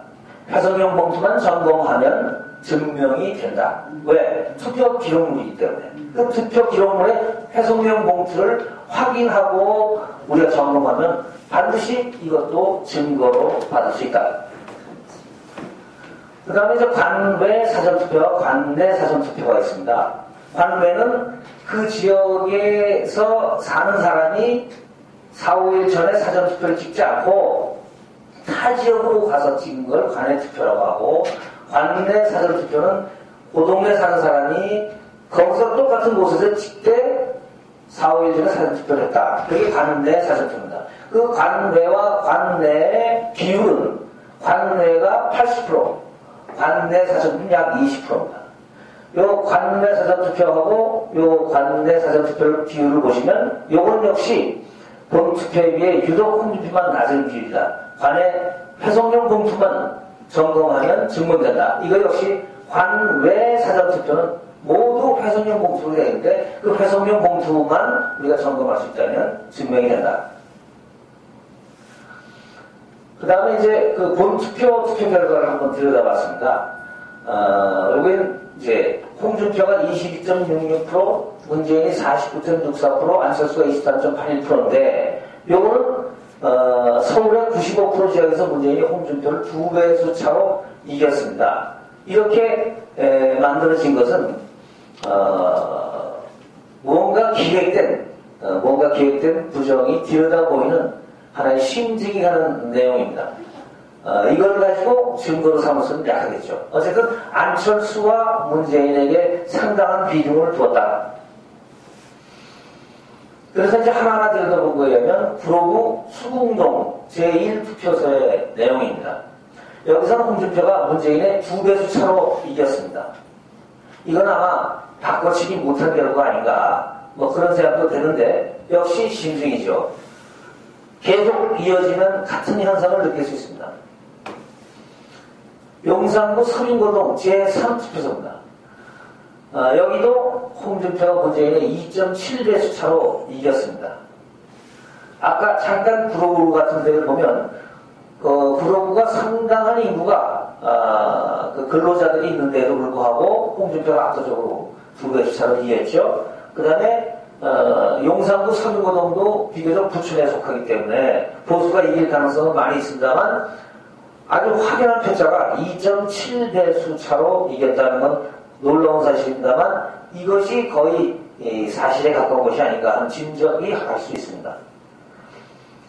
회선형 봉투만 점검하면 증명이 된다. 왜? 투표 기록물이기 때문에. 그 투표 기록물에 회송용 봉투를 확인하고 우리가 점검하면 반드시 이것도 증거로 받을 수 있다. 그 다음에 이제 관외 사전투표와 관내 사전투표가 있습니다. 관외는 그 지역에서 사는 사람이 4, 5일 전에 사전투표를 찍지 않고 타 지역으로 가서 찍은 걸 관외 투표라고 하고, 관내 사전투표는 그 동네 사는 사람이 거기서 똑같은 곳에서 찍되 4, 5일 전에 사전투표를 했다. 그게 관내 사전투표입니다. 그 관외와 관내의 비율은 관외가 80%, 관내 사전투표는 약 20%입니다. 요 관내 사전투표하고 요 관내 사전투표 비율을 보시면 요건 역시 본투표에 비해 유독 홍준표만 낮은 비율이다. 관내 회송용 봉투만 점검하면 증명된다. 이거 역시 관외 사전투표는 모두 회송용 봉투로 되어 있는데 그 회송용 봉투만 우리가 점검할 수 있다면 증명이 된다. 그 다음에 이제 그 본투표 투표 결과를 한번 들여다봤습니다. 여기는 이제 홍준표가 22.66%, 문재인이 49.64%, 안철수가 23.81%인데 요거는 서울의 95% 지역에서 문재인이 홍준표를 2배수 차로 이겼습니다. 이렇게 만들어진 것은 뭔가 기획된 부정이 들여다보이는 하나의 심증이 가는 내용입니다. 이걸 가지고 증거로 삼으서는 약하겠죠. 어쨌든 안철수와 문재인에게 상당한 비중을 두었다. 그래서 이제 하나하나 들여다본 거에 의하면 구로구 수궁동 제1투표소의 내용입니다. 여기서는 홍준표가 문재인의 2배수 차로 이겼습니다. 이건 아마 바꿔치기 못한 결과 아닌가, 뭐 그런 생각도 되는데 역시 심증이죠. 계속 이어지는 같은 현상을 느낄 수 있습니다. 용산구 서민고동 제3투표소입니다. 여기도 홍준표가 문재인의 2.7배수 차로 이겼습니다. 아까 잠깐 구로구 같은 데를 보면 구로구가 상당한 인구가 그 근로자들이 있는데도 불구하고 홍준표가 압도적으로 2배 차로 이겼죠. 그 다음에 용산구 서류고동도 비교적 부촌에 속하기 때문에 보수가 이길 가능성은 많이 있습니다만 아주 확연한 표차가 2.7배수 차로 이겼다는 건 놀라운 사실입니다만 이것이 거의 사실에 가까운 것이 아닌가 하는 짐작이 할 수 있습니다.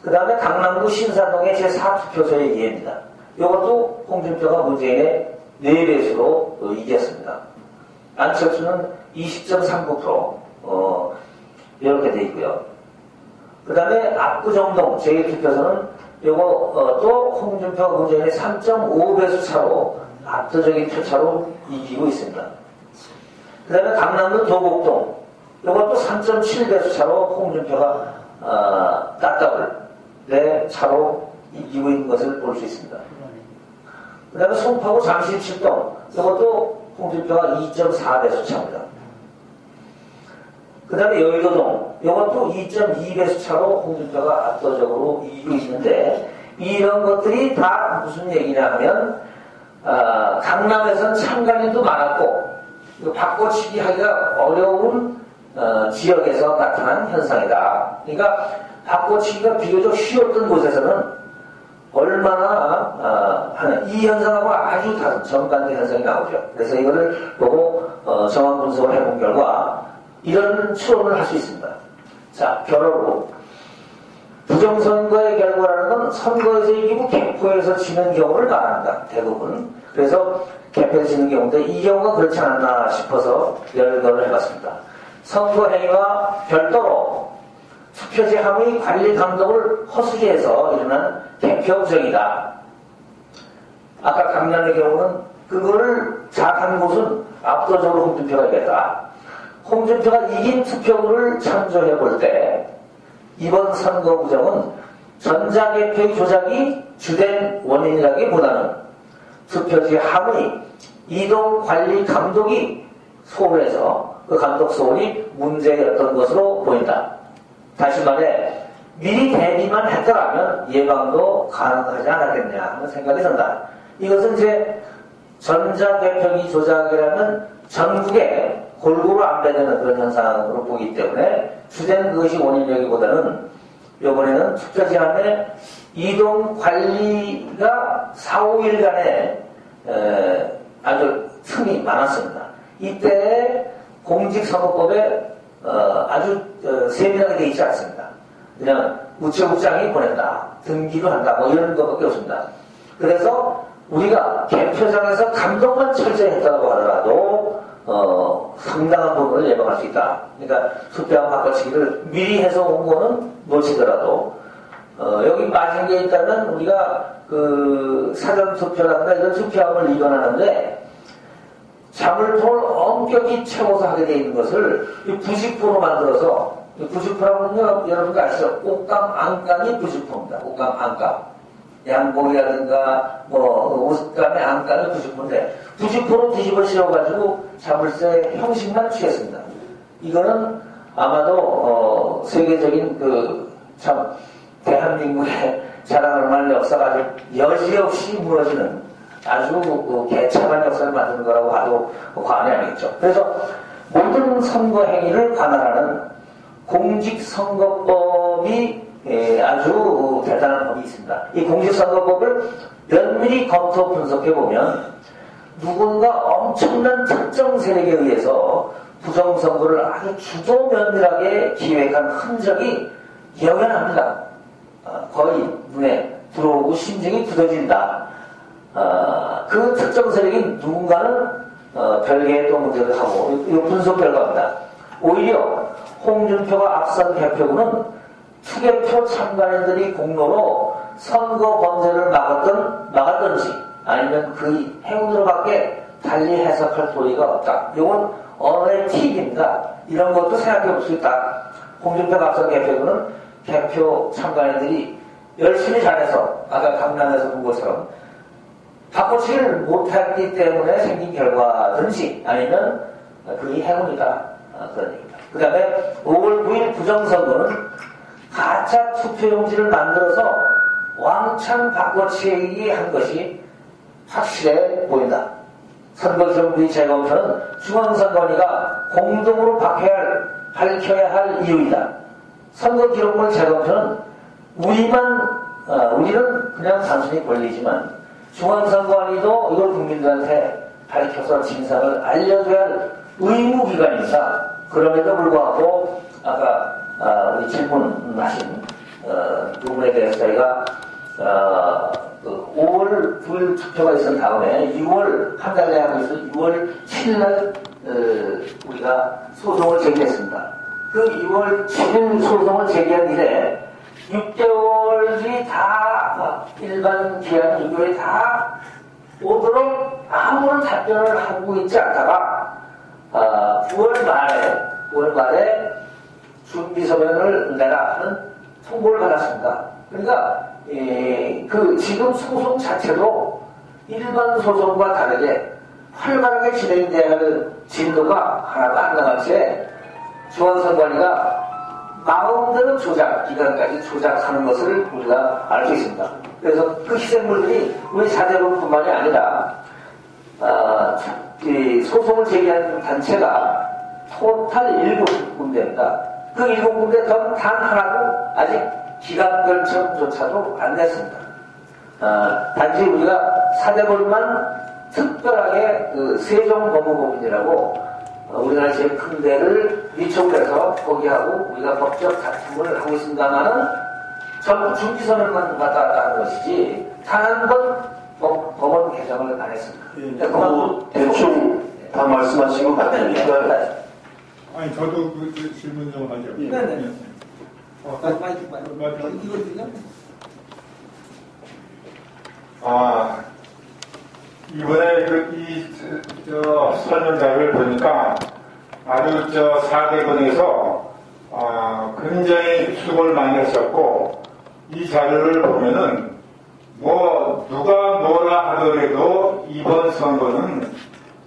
그 다음에 강남구 신사동의 제4투표소의 예입니다. 이것도 홍준표가 문재인의 4배수로 이겼습니다. 안철수는 20.39%, 이렇게 돼 있고요. 그 다음에 압구정동 제1투표소는 요거 또 홍준표가 문재인의 3.5배수 차로 압도적인 표차로 이기고 있습니다. 그 다음에 강남구 도곡동 요것도 3.7배수 차로 홍준표가 딱딱을 차로 이기고 있는 것을 볼 수 있습니다. 그 다음에 송파구 잠실칠동 이것도 홍준표가 2.4배수 차입니다. 그 다음에 여의도동 이것도 2.2배수 차로 홍준표가 압도적으로 이기고 있는데 이런 것들이 다 무슨 얘기냐 하면 강남에서는 참관인도 많았고 바꿔치기 하기가 어려운 지역에서 나타난 현상이다. 그러니까 바꿔치기가 비교적 쉬웠던 곳에서는 얼마나 하는 이 현상하고 아주 다른 정반대 현상이 나오죠. 그래서 이거를 보고 정확 분석을 해본 결과 이런 추론을 할 수 있습니다. 자, 결론으로 부정선거의 결과라는 건 선거에서 이기고 개표에서 지는 경우를 말한다. 대부분. 그래서 개표에서 지는 경우인데 이 경우가 그렇지 않나 싶어서 연구를 해봤습니다. 선거 행위와 별도로 투표지 함의 관리 감독을 허술히해서 일어난 개표 부정이다. 아까 강남의 경우는 그거를 잘한 곳은 압도적으로 홍준표가 이겼다. 홍준표가 이긴 투표구를 참조해 볼 때 이번 선거 부정은 전자개표의 조작이 주된 원인이라기보다는 투표지 함의 이동 관리 감독이 소홀해서 그 감독 소홀이 문제였던 것으로 보인다. 다시 말해 미리 대비만 했더라면 예방도 가능하지 않았겠냐 하는 생각이 든다. 이것은 이제 전자개표기 조작이라면 전국에 골고루 안 배되는 그런 현상으로 보기 때문에 주된 그것이 원인이라기보다는 이번에는 투표지 안에 이동 관리가 4, 5일간의 아주 틈이 많았습니다. 이때 공직선거법에 아주 세밀하게 되어 있지 않습니다. 그냥 우체국장이 보낸다, 등기를 한다, 뭐 이런 것밖에 없습니다. 그래서 우리가 개표장에서 감독만 철저히 했다고 하더라도 상당한 부분을 예방할 수 있다. 그러니까 투표함 바꿔치기를 미리 해서 온 거는 놓치더라도 여기 빠진 게 있다면 우리가 그 사전 투표라든가 이런 투표함을 입원하는데 자물통을 엄격히 채워서 하게 되어 있는 것을 90% 만들어서 90%라면 여러분들 아시죠? 옷감 안감이 90%입니다. 옷감 안감. 양복이라든가 옷감의 안감이 90%인데 90% 뒤집어 씌워가지고 자물쇠 형식만 취했습니다. 이거는 아마도 세계적인 참 대한민국의 자랑할 만한 역사가 아주 여지없이 무너지는 아주 개차한 역사를 만드는 거라고 봐도 과언이 아니겠죠. 그래서 모든 선거 행위를 관할하는 공직선거법이 아주 대단한 법이 있습니다. 이 공직선거법을 면밀히 검토 분석해보면 누군가 엄청난 특정 세력에 의해서 부정선거를 아주 주도 면밀하게 기획한 흔적이 여연합니다. 거의 눈에 들어오고 심증이 굳어진다. 그 특정 세력이 누군가는 별개의 또 문제를 하고 이 분석 결과입니다. 오히려 홍준표가 앞선 개표구는 투개표 참가인들이 공로로 선거 범죄를 막았던지 아니면 그 행위로밖에 달리 해석할 도리가 없다. 이건 언어의 팁입니다. 이런 것도 생각해 볼 수 있다. 홍준표가 앞선 개표구는 개표 참가인들이 열심히 잘해서 아까 강남에서 본 것처럼 바꿔치기를 못했기 때문에 생긴 결과든지 아니면 그게 행운이다. 그런 얘기입니다. 그 다음에 5월 9일 부정선거는 가짜 투표용지를 만들어서 왕창 바꿔치기 한 것이 확실해 보인다. 선거기록부의 재검표는 중앙선관위가 공동으로 밝혀야 할 이유이다. 선거기록물 재검표는 우리는 그냥 단순히 권리지만 중앙선관위도 이걸 국민들한테 밝혀서 진상을 알려줘야 할 의무기관입니다. 그럼에도 불구하고 아까 우리 질문하신 부분에 대해서 저희가 5월 9일 투표가 있은 다음에 6월 한 달 내에 하고 있어 6월 7일날 우리가 소송을 제기했습니다. 그 6월 7일 소송을 제기한 이래 6개월이 다 일반 기한 6개월이 다 오도록 아무런 답변을 하고 있지 않다가 9월 말에 준비 서면을 내라 하는 통보를 받았습니다. 그러니까 지금 소송 자체도 일반 소송과 다르게 활발하게 진행돼야 할 진도가 하나도 안 나간 채 중앙선관위가 마음대로 기간까지 조작하는 것을 우리가 알 수 있습니다. 그래서 그 희생물들이 우리 사대본뿐만이 아니라 소송을 제기한 단체가 토탈 7군데입니다. 그 7군데 단 하나도 아직 기각 결정조차도 안 됐습니다. 단지 우리가 사대본만 특별하게 세종법무법인이라고 우리나라 제일 큰 데를 위촉을 해서 거기하고 우리가 법적 다툼을 하고 있습니다만은 전부 준비서면만 왔다 갔다 하는 것이지 단 한 번 법원 개정을 안 했습니다. 그러니까 대충 다 말씀하신 것 같으니까. 아니 저도 그 질문 좀 하죠. 네네. 이번에 설문자를 보니까 아주 4대본에서 굉장히 수고를 많이 하셨고, 이 자료를 보면은 누가 뭐라 하더라도 이번 선거는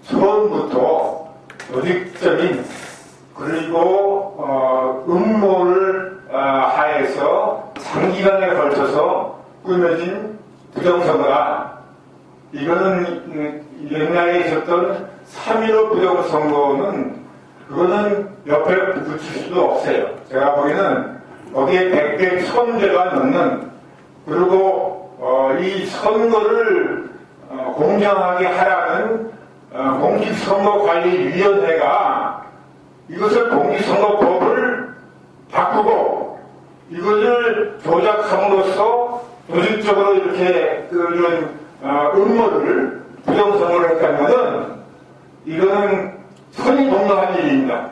처음부터 조직적인 그리고 음모를 하에서 장기간에 걸쳐서 꾸며진 부정선거다. 이거는 옛날에 있었던 3.15 부정선거는 그거는 옆에 붙일 수도 없어요. 제가 보기에는 거기에 100대 1000대가 넘는, 그리고 이 선거를 공정하게 하라는 공직선거관리위원회가 이것을 공직선거법을 바꾸고 이것을 조작함으로써 조직적으로 이렇게 그런 음모를 부정선거를 했다면은 이거는 선이 동등한 일입니다.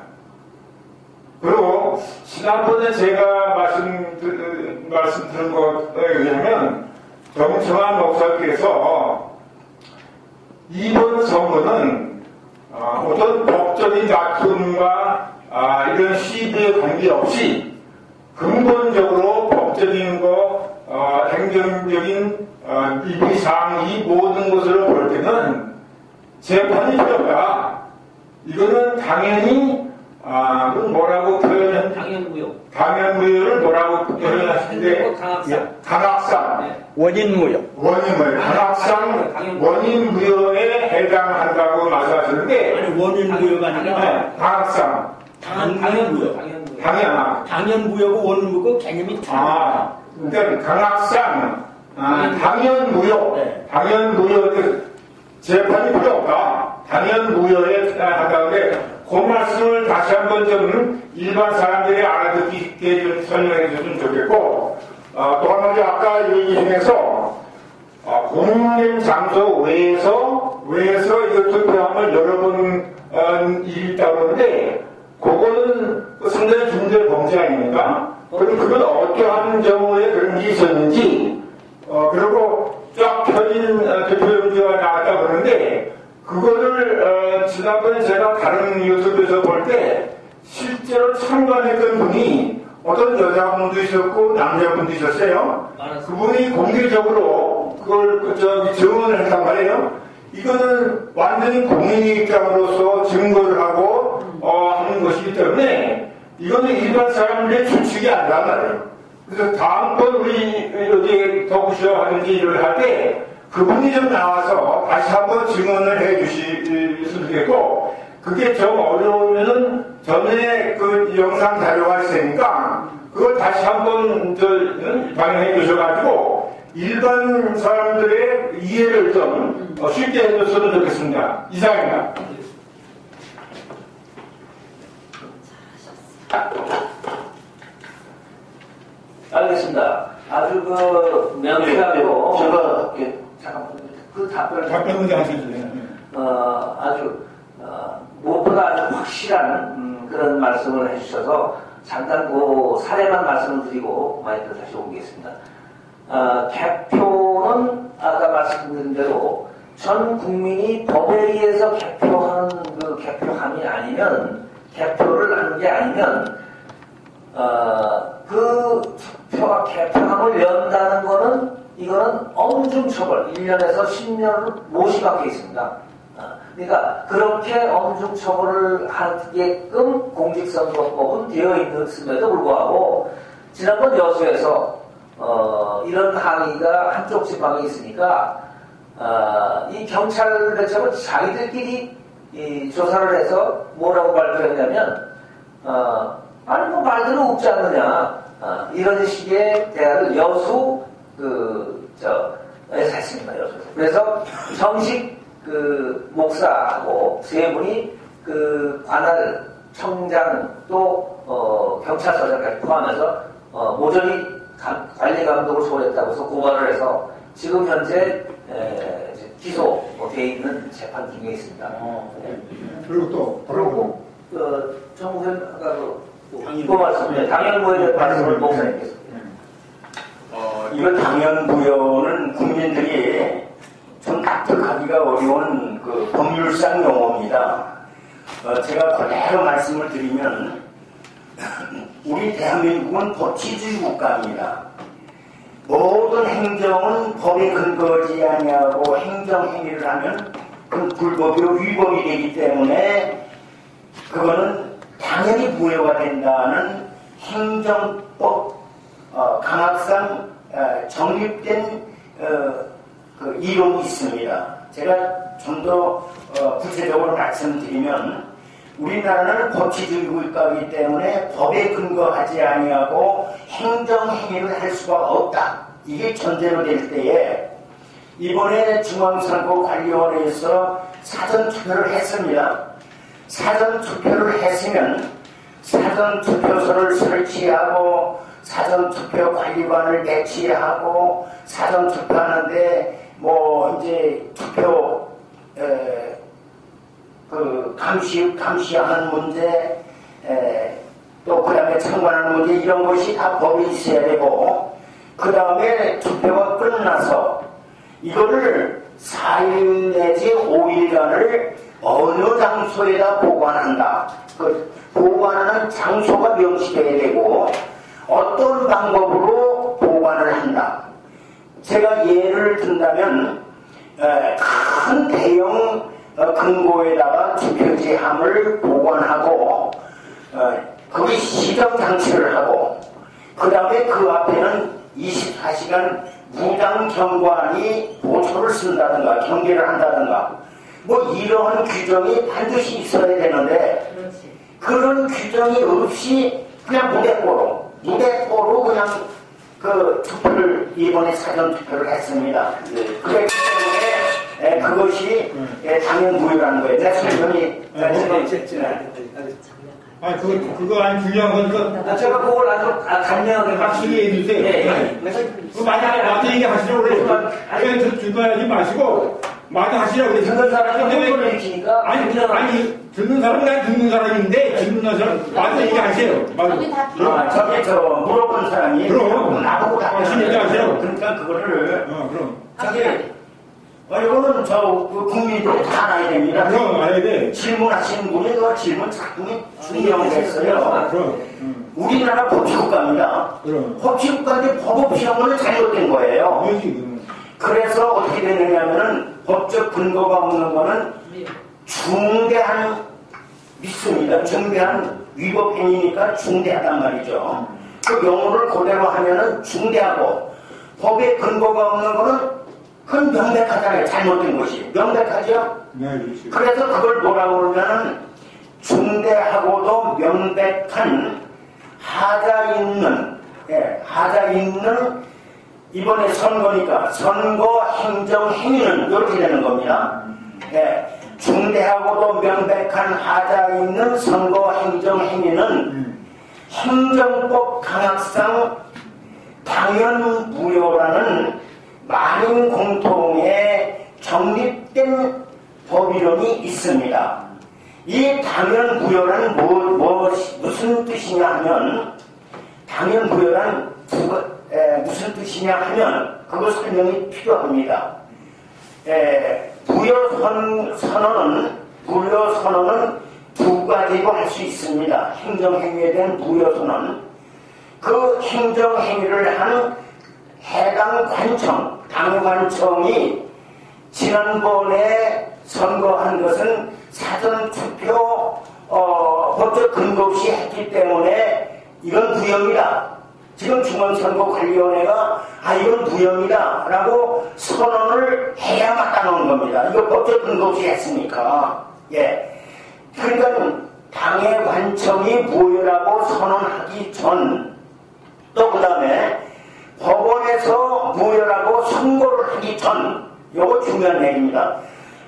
그리고 지난번에 제가 말씀드린 것에 의하면 정청환 목사께서 이번 선거는 어떤 법적인 다툼과 이런 시비에 관계없이 근본적으로 법적인 행정적인 이부사항 이 모든 것을 볼 때는 재판이 필요 없다. 이거는 당연히 뭐라고 표현한 당연무효를 뭐라고 표현하시는데 강악상 원인무효 강악상 원인무효에 해당한다고 말씀하시는데 아니 원인무효가 아니라 강악상 당연무효고 원인무효고 개념이 그러니까 강악상 당연무효 재판이 필요 없다. 당연무효에 해당하는데 그 말씀을 다시 한번 좀 일반 사람들이 알아듣게 좀 설명해 주시면 좋겠고, 또 한 가지 아까 얘기 중에서 공용 장소 외에서 이거 투표함을 여러 번 일이 있다고 하는데 그거는 상당히 중대 범죄 아닙니까? 그럼 그건 어떠한 경우에 그런 일이 있었는지, 그리고 쫙 펴진 투표용지가 나왔다 그러는데 그거를 지난번에 제가 다른 유튜브에서 볼 때 실제로 참관했던 분이 어떤 여자분도 있었고 남자분도 있었어요. 그분이 공개적으로 그걸 증언을 했단 말이에요. 이거는 완전히 공인 입장으로서 증거를 하고 하는 것이기 때문에 이거는 일반 사람들의 추측이 아니란 말이에요. 그래서 다음번 우리 어디 더구시어 하는지 일을 할 때 그분이 좀 나와서 다시 한번 증언을 해 주셨으면 좋겠고, 그게 좀 어려우면은 전에 그 영상 자료가 있으니까 그걸 다시 한번 방영해 주셔가지고 일반 사람들의 이해를 좀 쉽게 해줬으면 좋겠습니다. 이상입니다. 알겠습니다. 아주 그 명쾌하고 제가 잠깐만 그 답변을 답변 문제 하시죠. 아주 무엇보다 아주 확실한 그런 말씀을 해주셔서 잠깐 그 사례만 말씀을 드리고 마이크를 다시 옮기겠습니다. 개표는 아까 말씀드린 대로 전 국민이 법에 의해서 개표하는 그 개표함이 아니면 개표를 하는 게 아니면 그 투표가 개표함을 연다는 거는 이거는 엄중처벌 1년에서 10년을 못이 박혀 있습니다. 그러니까 그렇게 엄중처벌을 하게끔 공직선거법은 되어 있음에도 불구하고 지난번 여수에서 이런 항의가 한쪽 지방에 있으니까 이 경찰 대책은 자기들끼리 조사를 해서 뭐라고 발표했냐면 아니 뭐 말대로 웃지 않느냐 이런 식의 대화를 여수 에서 했습니다. 여수에서. 그래서 정식 목사하고 세 분이 관할 청장 또 경찰서장까지 포함해서 모조리 관리 감독을 소홀했다고 해서 고발을 해서 지금 현재 기소되어 있는 재판 중에 있습니다. 그리고 정부는 아까 그 말씀, 당연부에 대한 말씀을 목사님께서. 이거 당연부여는 국민들이 좀 납득하기가 어려운 그 법률상 용어입니다. 제가 그대로 말씀을 드리면 우리 대한민국은 법치주의 국가입니다. 모든 행정은 법에 근거하지 아니하고 행정행위를 하면 그건 불법이고 위법이 되기 때문에 그거는 당연히 무효가 된다는 행정법 강학상 정립된 그 이론이 있습니다. 제가 좀 더 구체적으로 말씀드리면 우리나라는 법치주의 국가이기 때문에 법에 근거하지 아니하고 행정행위를 할 수가 없다. 이게 전제로 될 때에 이번에 중앙선거관리원회에서 사전투표를 했습니다. 사전투표를 했으면 사전투표소를 설치하고 사전투표관리관을 배치하고 사전투표하는데 뭐 이제 투표 감시하는 문제 또 그 다음에 참관하는 문제 이런 것이 다 법이 있어야 되고 그 다음에 투표가 끝나서 이거를 4일 내지 5일간을 어느 장소에다 보관한다. 그 보관하는 장소가 명시되어야 되고 어떤 방법으로 보관을 한다. 제가 예를 든다면 큰 대형 금고에다가 투표지함을 보관하고 거기 시정장치를 하고 그 다음에 그 앞에는 24시간 무장 경관이 보초를 쓴다든가 경계를 한다든가 뭐 이러한 규정이 반드시 있어야 되는데 그런 규정이 없이 그냥 무대뽀로 그냥 그 투표를 이번에 사전 투표를 했습니다. 그렇기 때문에 그것이 당연무효라는 거예요. 내 설명이 그거 아니 중요한 건 제가 그걸 아주 간략하게 확실히 해주세요. 그 만약에 얘기하시려고 그래서 그냥 듣지 마시고 많이 하시라고 그래. 듣는 사람이 혼돈을 일으키니까 아니 듣는 사람은 그냥 듣는 사람인데 듣는 사람 많이 얘기하세요. 저기 물어본 사람이 그럼 나보고 당신 얘기하세요. 그러니까 그거를 그럼 저기 이거는 국민들이 다 알아야 됩니다. 그럼 알아야 돼. 질문하시는 분이 그 질문 작품이 중요했어요. 우리나라 법치국가입니다. 법치국가인데 법 없이 한 거는 잘못된 거예요. 그래서 어떻게 되느냐면은 법적 근거가 없는 거는 중대한 미수입니다. 중대한 위법 행위니까 중대하단 말이죠. 그 명호를 그대로 하면은 중대하고 법에 근거가 없는 거는 그건 명백하잖아요. 잘못된 것이. 명백하죠? 네, 그렇죠. 그래서 그걸 뭐라고 그러면은 중대하고도 명백한 하자 있는, 하자 있는 이번에 선거니까 선거 행정 행위는 이렇게 되는 겁니다. 중대하고도 명백한 하자 있는 선거 행정 행위는 행정법 강학상 당연무효라는 만인 공통의 정립된 법이론이 있습니다. 이 당연무효란 무슨 뜻이냐 하면 당연무효란 무슨 뜻이냐 하면 그거 설명이 필요합니다. 부여선언은 두 가지로 할 수 있습니다. 행정행위에 대한 부여선언. 그 행정행위를 한 해당 관청, 당관청이 지난번에 선거한 것은 사전투표 법적 근거 없이 했기 때문에 이건 부정이다. 지금 중앙선거관리위원회가 이건 부정이다 라고 선언을 해야 마땅한 겁니다. 이거 법적 근거 없이 했으니까. 그러니까 당의 관청이 무효라고 선언하기 전, 또 그 다음에 법원에서 무효라고 선고를 하기 전, 요거 중요한 얘기입니다.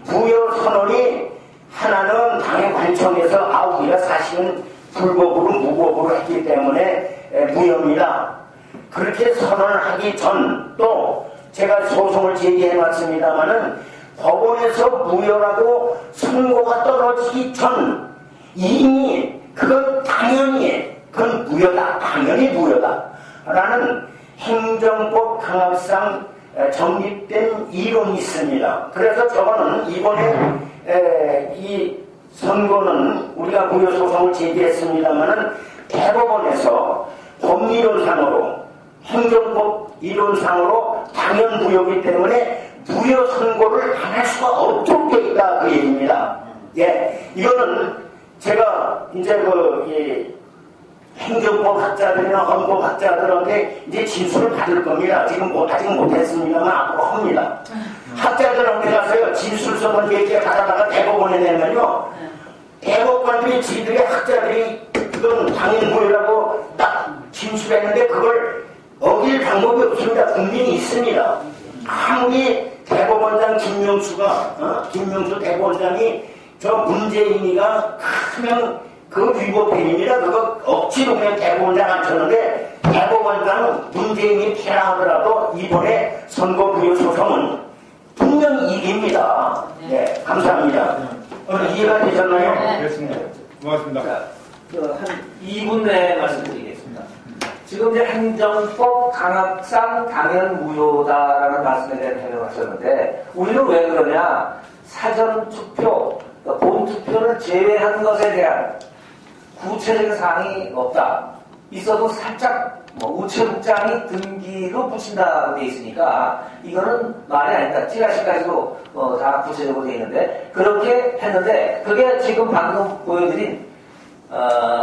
무효 선언이 하나는 당의 관청에서 우리가 사실은 불법으로 무법으로 했기 때문에 무효입니다. 그렇게 선언을 하기 전, 또 제가 소송을 제기해놨습니다마는 법원에서 무효라고 선고가 떨어지기 전 이미 그건 당연히 그건 무효다, 당연히 무효다 라는 행정법 강학상 정립된 이론이 있습니다. 그래서 저거는 이번에 이 선거는 우리가 무효 소송을 제기했습니다마는 대법원에서 법리론상으로 행정법 이론상으로 당연 무효이기 때문에 무효 선고를 안 할 수가 없도록 되어 있다 그 얘기입니다. 이거는 제가 이제 행정법 학자들이나 헌법 학자들한테 이제 진술을 받을 겁니다. 지금 아직 못했습니다만 앞으로 합니다. 학자들한테 가서요 진술서만 몇 개 받아다가 대법원에 내면요 대법관들이 지들이 학자들이 그건 당연 무효라고 딱 진술했는데 그걸 어길 방법이 없습니다. 국민이 있습니다. 아무리 대법원장 김명수 대법원장이 저 문재인이가 크면 그 위법행위입니다. 그거 억지로 그냥 대법원장 앉혔는데 대법원장은 문재인이 패하더라도 이번에 선거 부여 소송은 분명히 이깁니다. 감사합니다. 이해가 되셨나요? 네. 됐습니다. 고맙습니다. 한 2분 내에 말씀드리겠습니다. 지금 이제 행정법 강학상 당연 무효다라는 말씀에 대한 해명을 하셨는데 우리는 왜 그러냐? 사전투표, 본투표를 제외한 것에 대한 구체적인 사항이 없다. 있어도 살짝 우체국장이 등기로 붙인다고 돼 있으니까 이거는 말이 아니다. 찌라시까지도 다 구체적으로 돼 있는데 그렇게 했는데 그게 지금 방금 보여드린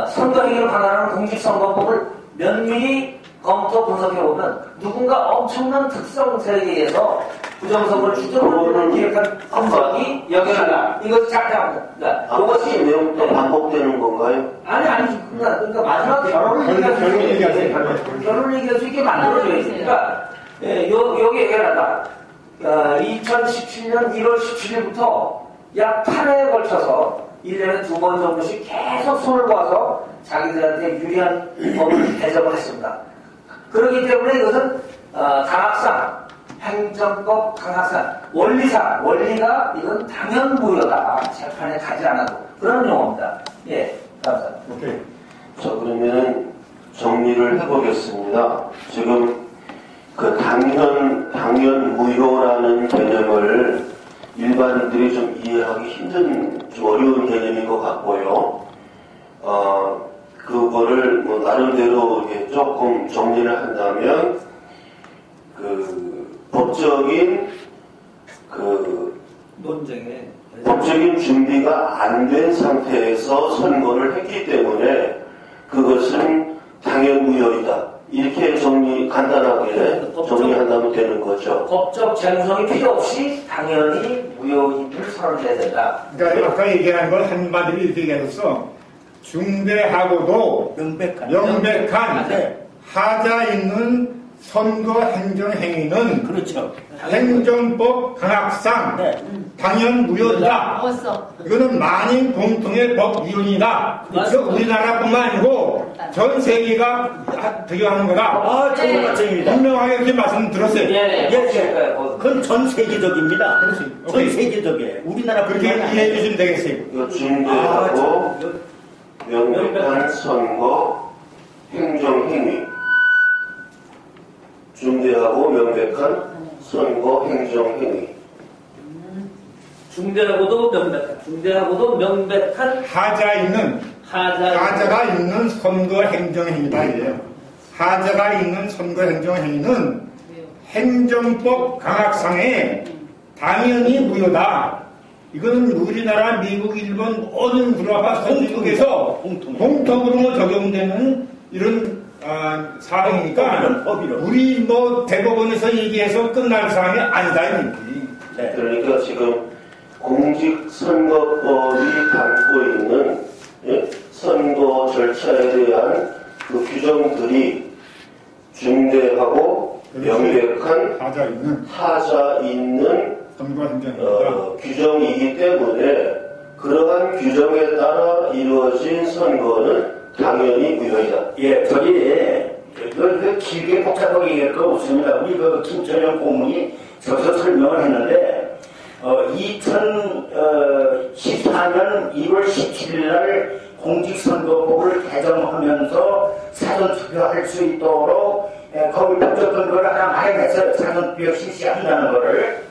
선거행위를 관할하는 공직선거법을 면밀히 검토 분석해보면 누군가 엄청난 특성 세력에 의해서 부정선거를 주도하는 기획한 검색이 여겨나가 이것이 작작합니다. 이것이 내용부터 반복되는 건가요? 아니 그러니까 마지막 결론을 얘기할 수 있게 만들어줘야 되니까 여기 얘기한다. 2017년 1월 17일부터 약 8회에 걸쳐서 1년에 2번 정도씩 계속 손을 봐서 자기들한테 유리한 법을 개정을 했습니다. 그렇기 때문에 이것은 강학상, 행정법 강학상, 원리가 이건 당연무효다. 재판에 가지 않아도 그런 용어입니다. 감사합니다. 오케이. 자, 그러면 정리를 해보겠습니다. 지금 그 당연무효라는 개념을 일반인들이 좀 이해하기 힘든, 좀 어려운 개념인 것 같고요. 그거를 나름대로 조금 정리를 한다면, 법적인 준비가 안 된 상태에서 선거를 했기 때문에 그것은 당연무효이다. 이렇게 간단하게 정리한다면 되는 거죠. 법적 쟁성이 필요 없이 당연히 무효임을 선언해야 된다. 그러니까 아까 얘기한 걸 한마디로 이렇게 얘기해서 중대하고도 명백한 하자 있는 선거 행정 행위는 그렇죠. 행정법 강압상 당연 무효다. 이거는 만인 공통의 법 이론이다. 이거 우리나라뿐만 아니고 전 세계가 적용하는 거다. 좋은 말씀입니다. 분명하게 그렇게 말씀 들었어요. 그건 전 세계적입니다. 전 세계적이에요. 우리나라 그렇게 이해해 주시면 되겠어요. 이거 중대하고 명백한 선거 행정 행위. 중대하고 명백한 선거 행정 행위. 중대하고도 명백한 하자가 있는 선거 행정 행위다 이래요. 하자가 있는 선거 행정 행위는 행정법 강압상에 당연히 무효다. 이거는 우리나라, 미국, 일본 모든 유럽과 선진국에서 공통으로 적용되는 이런 사항이니까 우리 대법원에서 얘기해서 끝날 사항이 아니다 이거지. 그러니까 지금 공직선거법이 담고 있는 선거 절차에 대한 그 규정들이 중대하고 명백한 하자 있는 규정이기 때문에 그러한 규정에 따라 이루어진 선거는 당연히 무효이다. 이걸 길게 복잡하게 얘기할 거 없습니다. 우리 김철영 고문이 저서 설명을 했는데 2014년 1월 17일 날 공직선거법을 개정하면서 사전투표할 수 있도록 거기 법적 근거를 하나 마련했어요. 사전투표 실시한다는 거를.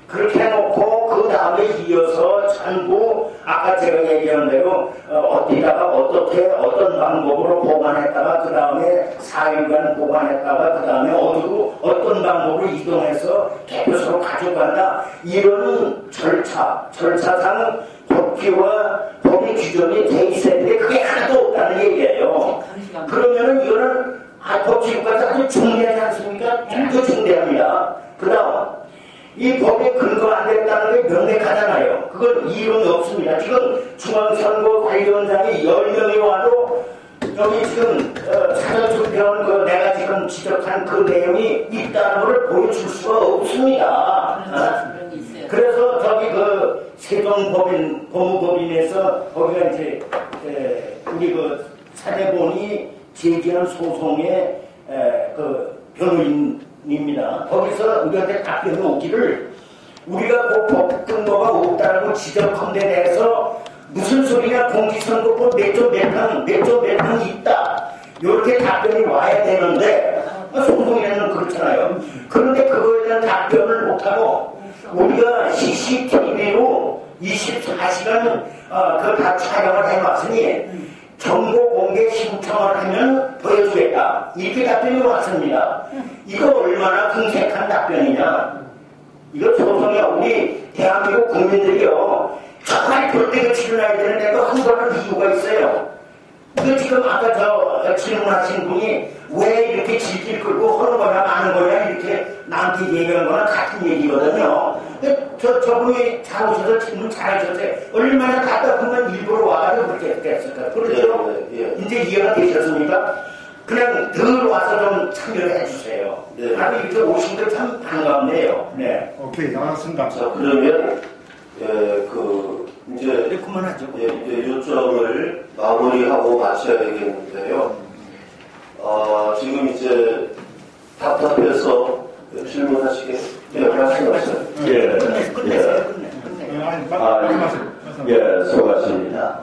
그렇게 해놓고 그 다음에 이어서 전부 아까 제가 얘기한 대로 어디다가 어떻게 어떤 방법으로 보관했다가 그 다음에 4일간 보관했다가 그 다음에 어디로 어떤 방법으로 이동해서 개표소로 가져간다. 이런 절차상 법규와 법의 규정이 돼 있어야 되는데 그게 하나도 없다는 얘기예요. 그러면은 이거는 법치국가에서 아주 중대하지 않습니까? 아주 중대합니다. 그 다음 이 법에 근거 안 됐다는 게 명백하잖아요. 그건 이론이 없습니다. 지금 중앙선거관리위원장이 10명이 와도 여기 지금 사전투표한 내가 지금 지적한 그 내용이 있다는 걸 보여줄 수가 없습니다. 그래서 저기 세종법인에서 거기가 이제 우리 사대본이 제기한 소송의 변호인입니다. 거기서 우리한테 답변이 오기를 우리가 그 법 근거가 없다라고 지적한 데 대해서 무슨 소리냐 공직선거법 몇 명 있다. 이렇게 답변이 와야 되는데 소송에는 그렇잖아요. 그런데 그거에 대한 답변을 못하고 우리가 CCTV로 24시간 다 촬영을 해놨으니 정보 공개 신청을 하면 보여주겠다. 이렇게 답변이 왔습니다. 이거 얼마나 궁색한 답변이냐. 이거 소송이야. 우리 대한민국 국민들이요. 정말 절대로 치러나야 되는데 한 번은 이유가 있어요. 이거 지금 아까 질문하신 분이 왜 이렇게 질질 끌고 하는 거냐 마는 거냐 이렇게 나한테 얘기하는 거나 같은 얘기거든요. 저분이 잘 오셔서 질문 잘 하셨어요. 얼마나 답답하면 일부러 와가지고 그렇게 했을까. 그렇죠? 이제 이해가 되셨습니까? 그냥 늘 와서 좀 참여를 해주세요. 나도 이렇게 오신 게 참 반갑네요. 네. 오케이, 알았습니다. 자, 그러면 이제 그만하죠. 이제 요점을 마무리하고 마쳐야 되겠는데요. 지금 이제 답답해서 질문하시겠어요? 말씀하세요. 수고하십니다.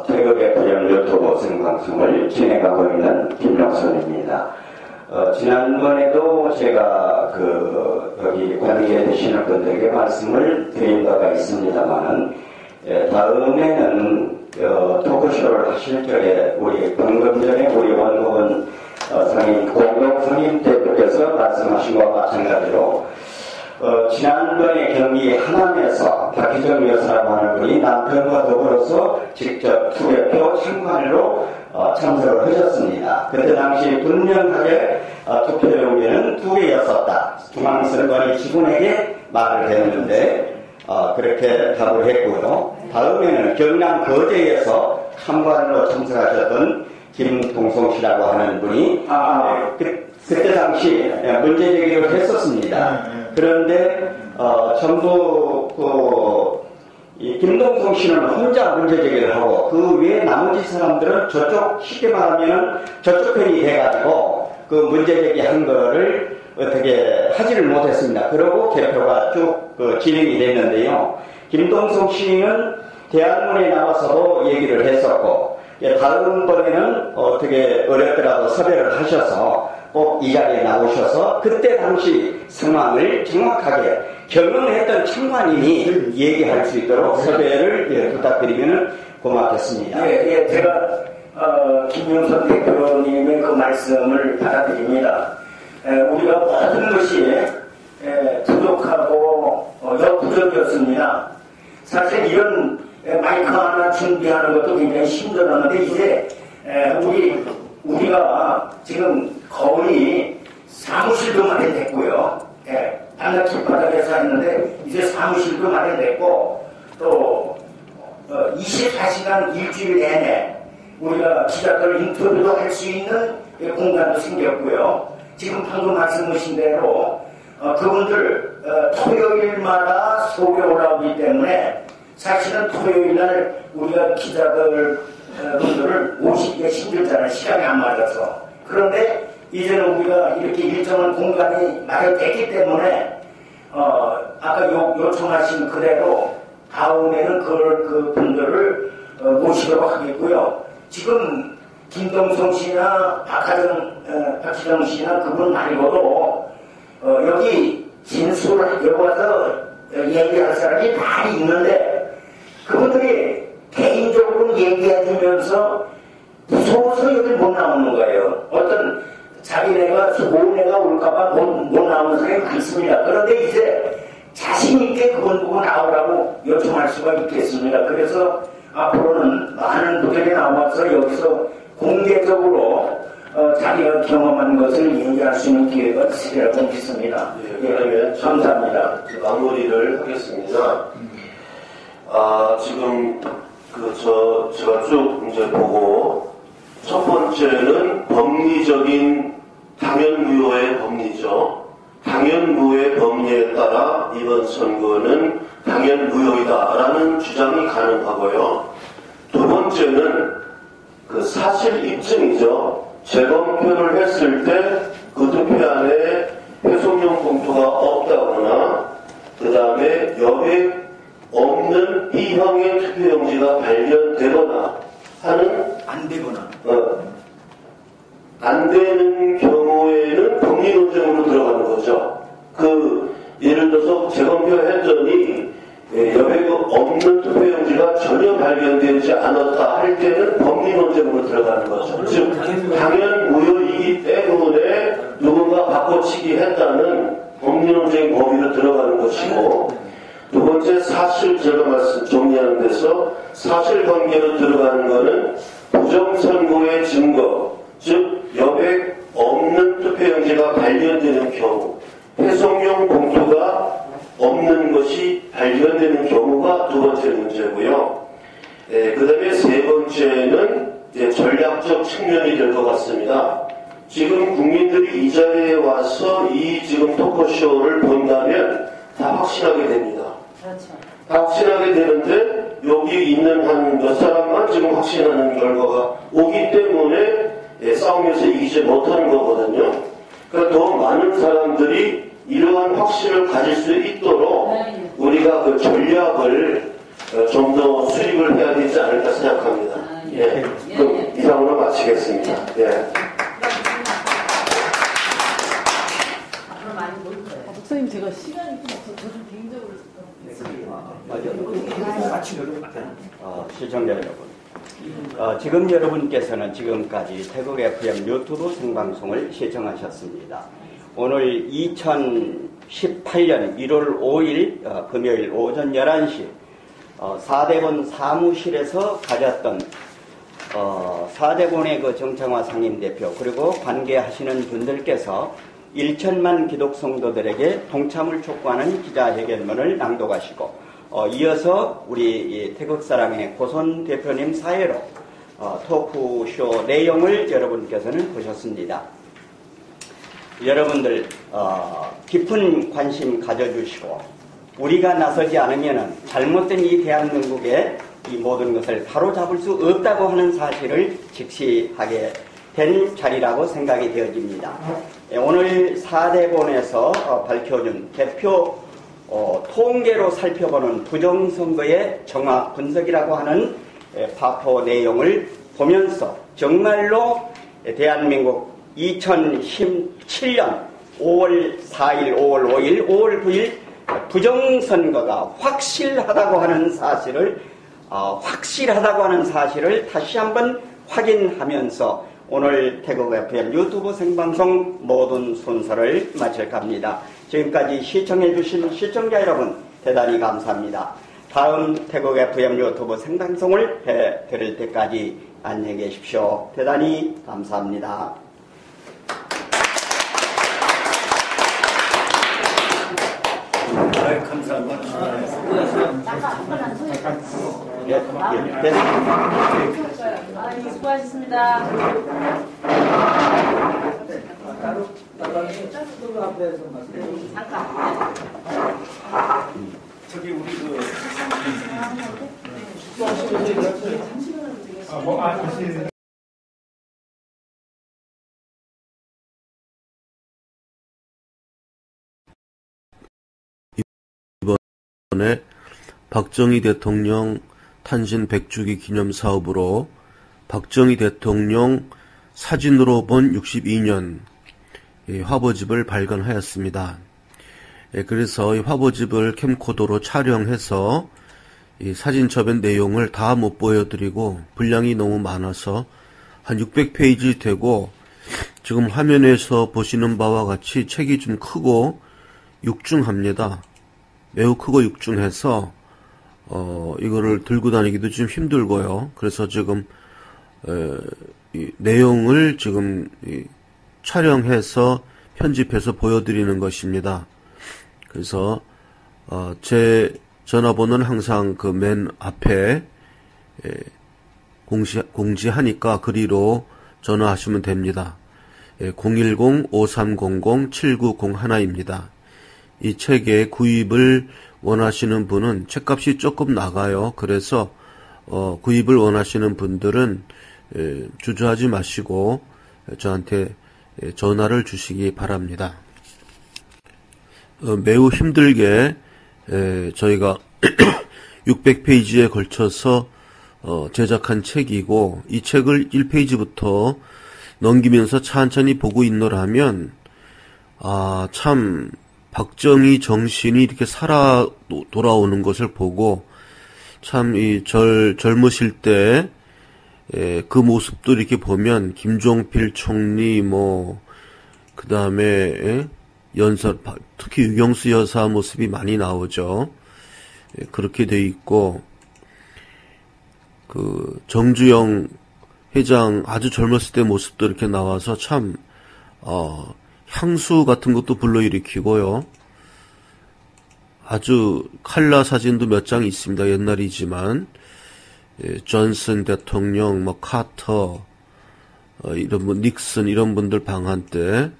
태극의 부영 유튜브 생방송을 진행하고 있는 김명선입니다. 지난번에도 제가 여기 관계에 계시는 분들에게 말씀을 드린 바가 있습니다만은, 다음에는 토크쇼를 하실 적에 방금 전에 우리 원고은 공동 상임 대표께서 말씀하신 것과 마찬가지로 지난번에 경기 하남에서 박희정 여사라고 하는 분이 남편과 더불어서 직접 투표표 참관으로 참석을 하셨습니다. 그때 당시 분명하게 투표용지는 2개였었다. 중앙선관위 직원에게 말을 했는데 그렇게 답을 했고요. 다음에는 경남 거제에서 참관으로 참석하셨던 김동성 씨라고 하는 분이 그때 당시 문제 제기를 했었습니다. 그런데 전부 이 김동성 씨는 혼자 문제 제기를 하고 그 외에 나머지 사람들은 쉽게 말하면 저쪽 편이 돼가지고 그 문제 제기한 거를 어떻게 하지를 못했습니다. 그러고 개표가 쭉 진행이 됐는데요. 김동성 씨는 대학문에 나와서도 얘기를 했었고 다음번에는 어떻게 어렵더라도 섭외를 하셔서 꼭 이 자리에 나오셔서 그때 당시 상황을 정확하게 경험했던 참관인이 얘기할 수 있도록 섭외를 부탁드리면 고맙겠습니다. 제가 김용선 대표님의 그 말씀을 받아들입니다. 우리가 모든 것이 부족하고 역부족이었습니다. 사실 이런 마이크 하나 준비하는 것도 굉장히 힘들었는데 이제 우리가 지금 거의 사무실도 마련됐고요. 반납 길바닥에서 했는데 이제 사무실도 마련됐고 또 24시간 일주일 내내 우리가 기자들 인터뷰도 할 수 있는 공간도 생겼고요. 지금 방금 말씀하신 대로 그분들 토요일마다 서울에 올라오기 때문에 사실은 토요일날 우리가 기자들 분들을 모시기가 힘들잖아요. 시간이 안 맞아서. 그런데 이제는 우리가 이렇게 일정한 공간이 마련됐기 때문에 아까 요청하신 그대로 다음에는 그 분들을 모시도록 하겠고요. 지금 김동성 씨나 박희정 씨나 그분 말고도 여기 여기 와서 얘기할 사람이 많이 있는데 그분들이 개인적으로 얘기해주면서 무서워서 여기 못 나오는 거예요. 어떤 자기네가 오해가 올까봐 못 나오는 사람이 많습니다. 그런데 이제 자신있게 그분 보고 나오라고 요청할 수가 있겠습니다. 그래서 앞으로는 많은 분들이 나와서 여기서 공개적으로 자기가 경험한 것을 얘기할 수 있는 기회가 있으리라고 믿습니다. 그러면 감사합니다. 마무리를 하겠습니다. 지금 제가 쭉 이제 보고 첫 번째는 법리적인 당연무효의 법리죠. 당연무효의 법리에 따라 이번 선거는 당연무효이다라는 주장이 가능하고요. 두 번째는 그 사실 입증이죠. 재검표를 했을 때 그 투표안에 회송용 봉투가 없다거나 그 다음에 여백 없는 B형의 투표용지가 발견되거나 하는 안 되는 경우에는 법리 논쟁으로 들어가는 거죠. 예를 들어서 재검표 했더니 여백 없는 투표용지가 전혀 발견되지 않았다 할 때는 법리 논쟁으로 들어가는 거죠. 즉 당연 무효이기 때문에 누군가 바꿔치기 했다는 법리 논쟁 범위로 들어가는 것이고, 두 번째 제가 정리하는 데서 사실관계로 들어가는 것은 부정선거의 증거, 즉 여백 없는 투표용지가 발견되는 경우, 회송용 봉투가 없는 것이 발견되는 경우가 두 번째 문제고요. 그 다음에 세 번째는 전략적 측면이 될 것 같습니다. 지금 국민들이 이 자리에 와서 이 지금 토크쇼를 본다면 다 확신하게 됩니다. 그렇죠. 다 확신하게 되는데 여기 있는 한 몇 사람만 지금 확신하는 결과가 오기 때문에 싸움에서 이기지 못하는 거거든요. 그러니까 더 많은 사람들이 이러한 확신을 가질 수 있도록 우리가 그 전략을 좀 더 수립을 해야 되지 않을까 생각합니다. 그럼 이상으로 마치겠습니다. 목사님 제가 시간이 좀 없어서 저는 개인적으로 시청자 여러분, 지금 여러분께서는 지금까지 태국 FM 유튜브 생방송을 시청하셨습니다. 오늘 2018년 1월 5일 금요일 오전 11시 4대본 사무실에서 가졌던 사대본의 그 정창화 상임대표 그리고 관계하시는 분들께서 1천만 기독 성도들에게 동참을 촉구하는 기자회견문을 낭독하시고 이어서 우리 태국 사람의 고선 대표님 사회로 토크쇼 내용을 여러분께서는 보셨습니다. 여러분들 깊은 관심 가져주시고 우리가 나서지 않으면 잘못된 이 대한민국의 이 모든 것을 바로잡을 수 없다고 하는 사실을 직시하게 된 자리라고 생각이 되어집니다. 오늘 사대본에서 밝혀준 대표 통계로 살펴보는 부정선거의 정확 분석이라고 하는 파포 내용을 보면서 정말로 대한민국 2017년 5월 4일, 5월 5일, 5월 9일 부정선거가 확실하다고 하는 사실을 다시 한번 확인하면서 오늘 태국 FM 유튜브 생방송 모든 순서를 마칠까 합니다. 지금까지 시청해주신 시청자 여러분 대단히 감사합니다. 다음 태국 FM 유튜브 생방송을 해드릴 때까지 안녕히 계십시오. 대단히 감사합니다. 감사합니다. 수고하셨습니다. 저기 우리 이번에 박정희 대통령 탄신 100주기 기념 사업으로 박정희 대통령 사진으로 본 62년 화보집을 발간하였습니다. 그래서 이 화보집을 캠코더로 촬영해서 이 사진첩의 내용을 다 못 보여드리고 분량이 너무 많아서 한 600페이지 되고 지금 화면에서 보시는 바와 같이 책이 좀 크고 육중합니다. 매우 크고 육중해서 이거를 들고 다니기도 좀 힘들고요. 그래서 지금 이 내용을 지금 촬영해서 편집해서 보여드리는 것입니다. 그래서 제 전화번호는 항상 그 맨 앞에 공지하니까 그리로 전화하시면 됩니다. 010-5300-7901입니다. 이 책의 구입을 원하시는 분은 책값이 조금 나가요. 그래서 구입을 원하시는 분들은 주저하지 마시고 저한테 전화를 주시기 바랍니다. 매우 힘들게 저희가 600페이지에 걸쳐서 제작한 책이고 이 책을 1페이지부터 넘기면서 천천히 보고 있노라면 참 박정희 정신이 이렇게 살아 돌아오는 것을 보고 참 이 젊으실 때 그 모습도 이렇게 보면 김종필 총리 그 다음에 특히 유경수 여사 모습이 많이 나오죠. 그렇게 돼 있고 그 정주영 회장 아주 젊었을 때 모습도 이렇게 나와서 참 향수 같은 것도 불러일으키고요. 아주 칼라 사진도 몇 장 있습니다. 옛날이지만 존슨 대통령, 카터, 이런 닉슨 이런 분들 방한 때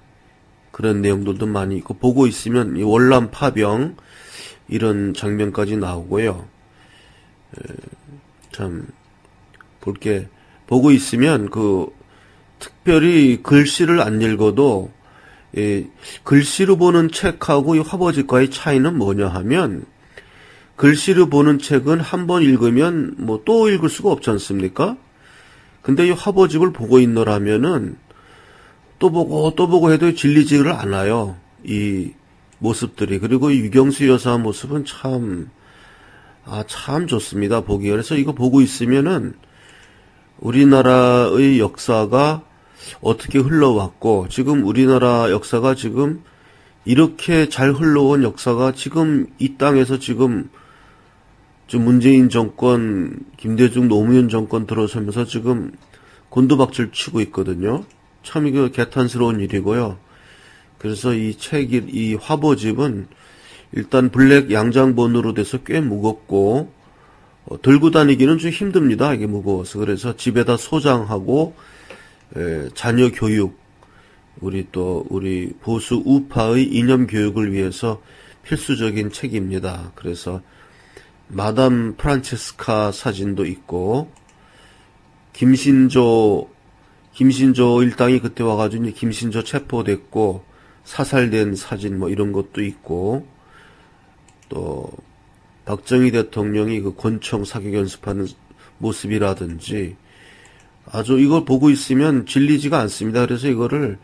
그런 내용들도 많이 있고 보고 있으면 이 월남 파병 이런 장면까지 나오고요. 참 볼게 보고 있으면 특별히 글씨를 안 읽어도 글씨로 보는 책하고 이 화보집과의 차이는 뭐냐 하면 글씨로 보는 책은 한 번 읽으면 또 읽을 수가 없지 않습니까? 근데 이 화보집을 보고 있노라면은 또 보고 해도 질리지를 않아요. 이 모습들이. 그리고 이 유경수 여사 모습은 참 좋습니다. 보기에. 그래서 이거 보고 있으면은 우리나라의 역사가 어떻게 흘러왔고 지금 우리나라 역사가 지금 이렇게 잘 흘러온 역사가 지금 이 땅에서 지금 지금 문재인 정권, 김대중 노무현 정권 들어서면서 지금 곤두박질 치고 있거든요. 참 이거 개탄스러운 일이고요. 그래서 이 책이, 이 화보집은 일단 블랙 양장본으로 돼서 꽤 무겁고, 들고 다니기는 좀 힘듭니다. 이게 무거워서. 그래서 집에다 소장하고, 자녀 교육, 우리 보수 우파의 이념 교육을 위해서 필수적인 책입니다. 그래서 마담 프란체스카 사진도 있고, 김신조 일당이 그때 와가지고 김신조 체포됐고, 사살된 사진 뭐 이런 것도 있고, 또, 박정희 대통령이 그 권총 사격 연습하는 모습이라든지, 아주 이걸 보고 있으면 질리지가 않습니다. 그래서 이거를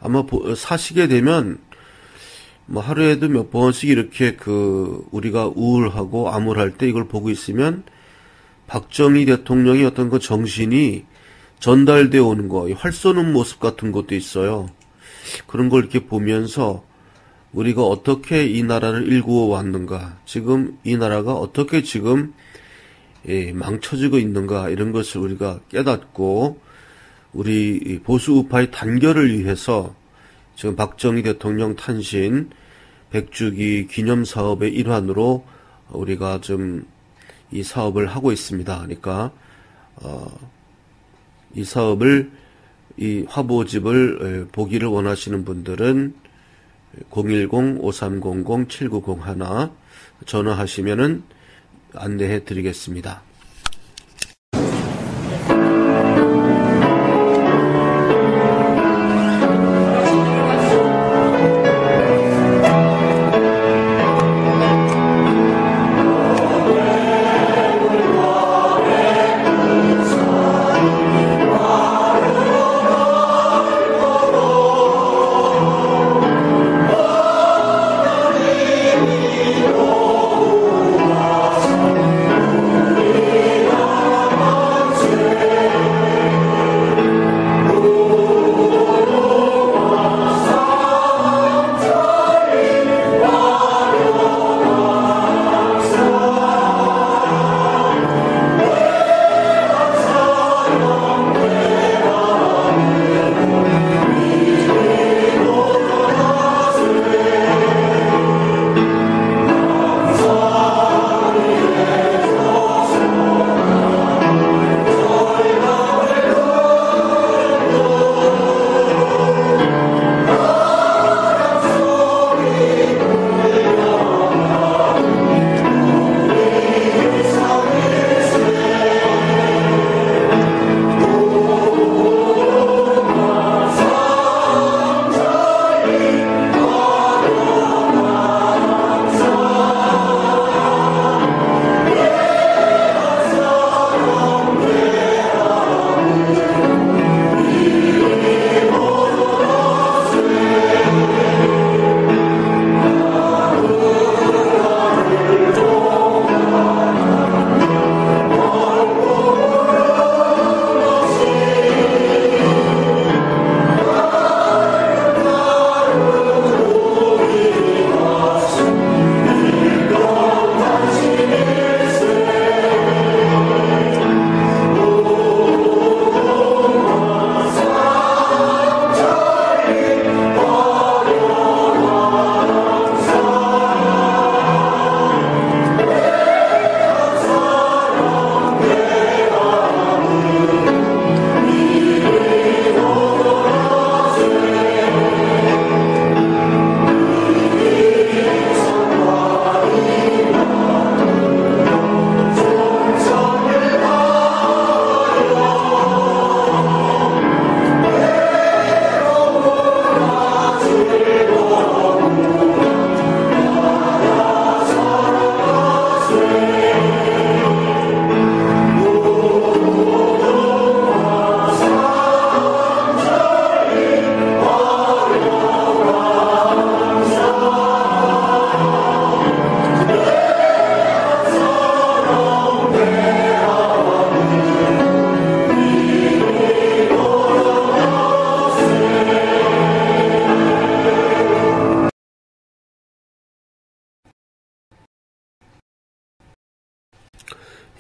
아마 사시게 되면, 뭐 하루에도 몇 번씩 이렇게 우리가 우울하고 암울할 때 이걸 보고 있으면 박정희 대통령의 어떤 그 정신이 전달되어 오는 거, 활 쏘는 모습 같은 것도 있어요. 그런 걸 이렇게 보면서 우리가 어떻게 이 나라를 일구어 왔는가, 지금 이 나라가 어떻게 지금 망쳐지고 있는가, 이런 것을 우리가 깨닫고 우리 보수 우파의 단결을 위해서 지금 박정희 대통령 탄신 100주기 기념 사업의 일환으로 우리가 좀 이 사업을 하고 있습니다. 그러니까 이 사업을, 이 화보집을 보기를 원하시는 분들은 010-5300-7901 전화하시면은 안내해 드리겠습니다.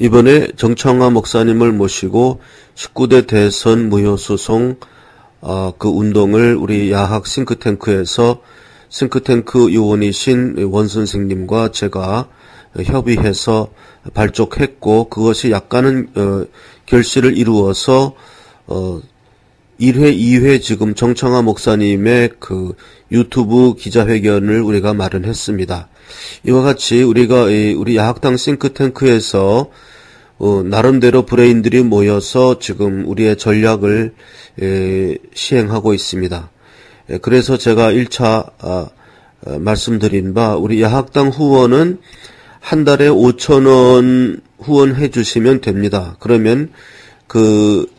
이번에 정창화 목사님을 모시고 19대 대선 무효소송 그 운동을 우리 야학 싱크탱크에서 싱크탱크 요원이신 원 선생님과 제가 협의해서 발족했고, 그것이 약간은 결실을 이루어서 1회, 2회 지금 정창화 목사님의 그 유튜브 기자회견을 우리가 마련했습니다. 이와 같이 우리 야학당 싱크탱크에서 나름대로 브레인들이 모여서 지금 우리의 전략을 시행하고 있습니다. 그래서 제가 1차 말씀드린 바, 우리 야학당 후원은 한 달에 5,000원 후원해 주시면 됩니다. 그러면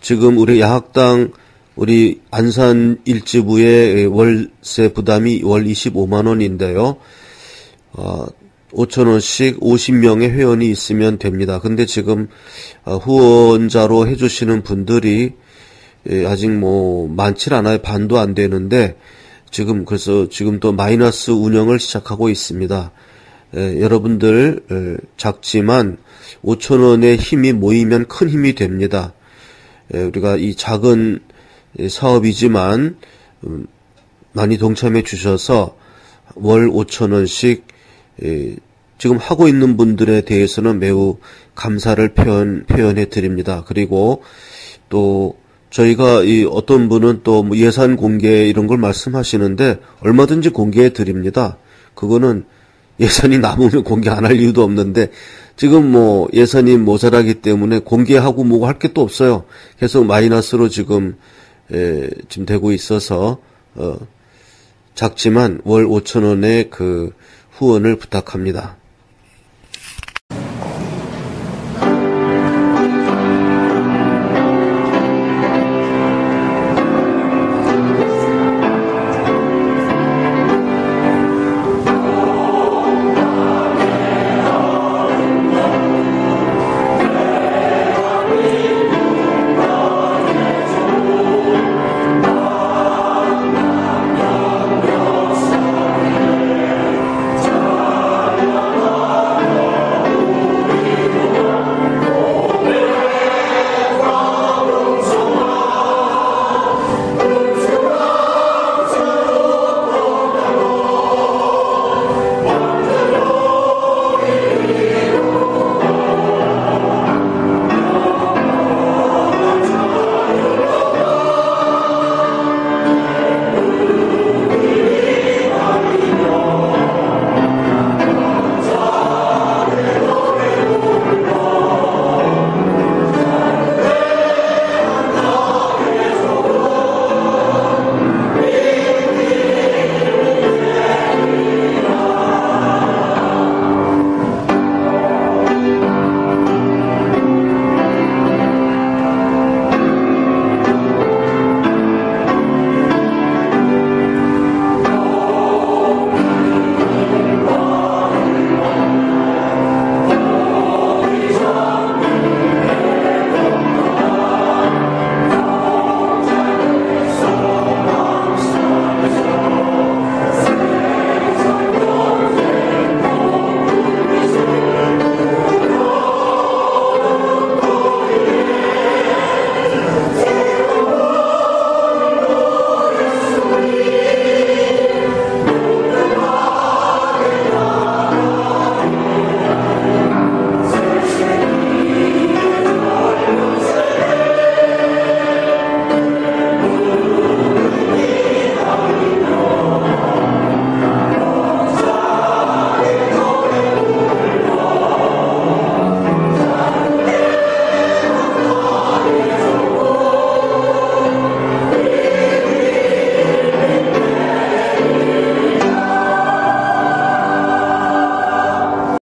지금 우리 야학당 우리 안산 일지부의 월세 부담이 월 25만 원인데요. 5,000원씩 50명의 회원이 있으면 됩니다. 근데 지금 후원자로 해주시는 분들이 아직 많지 않아요. 반도 안 되는데 그래서 지금 또 마이너스 운영을 시작하고 있습니다. 여러분들 작지만 5,000원의 힘이 모이면 큰 힘이 됩니다. 우리가 이 작은 사업이지만 많이 동참해 주셔서 월 5,000원씩 지금 하고 있는 분들에 대해서는 매우 감사를 표현해 드립니다. 그리고 또 저희가 어떤 분은 또 예산 공개 이런 걸 말씀하시는데 얼마든지 공개해 드립니다. 그거는 예산이 남으면 공개 안 할 이유도 없는데 지금 예산이 모자라기 때문에 공개하고 뭐고 할 게 또 없어요. 계속 마이너스로 지금 되고 있어서 작지만 월 5,000원의 그 후원을 부탁합니다.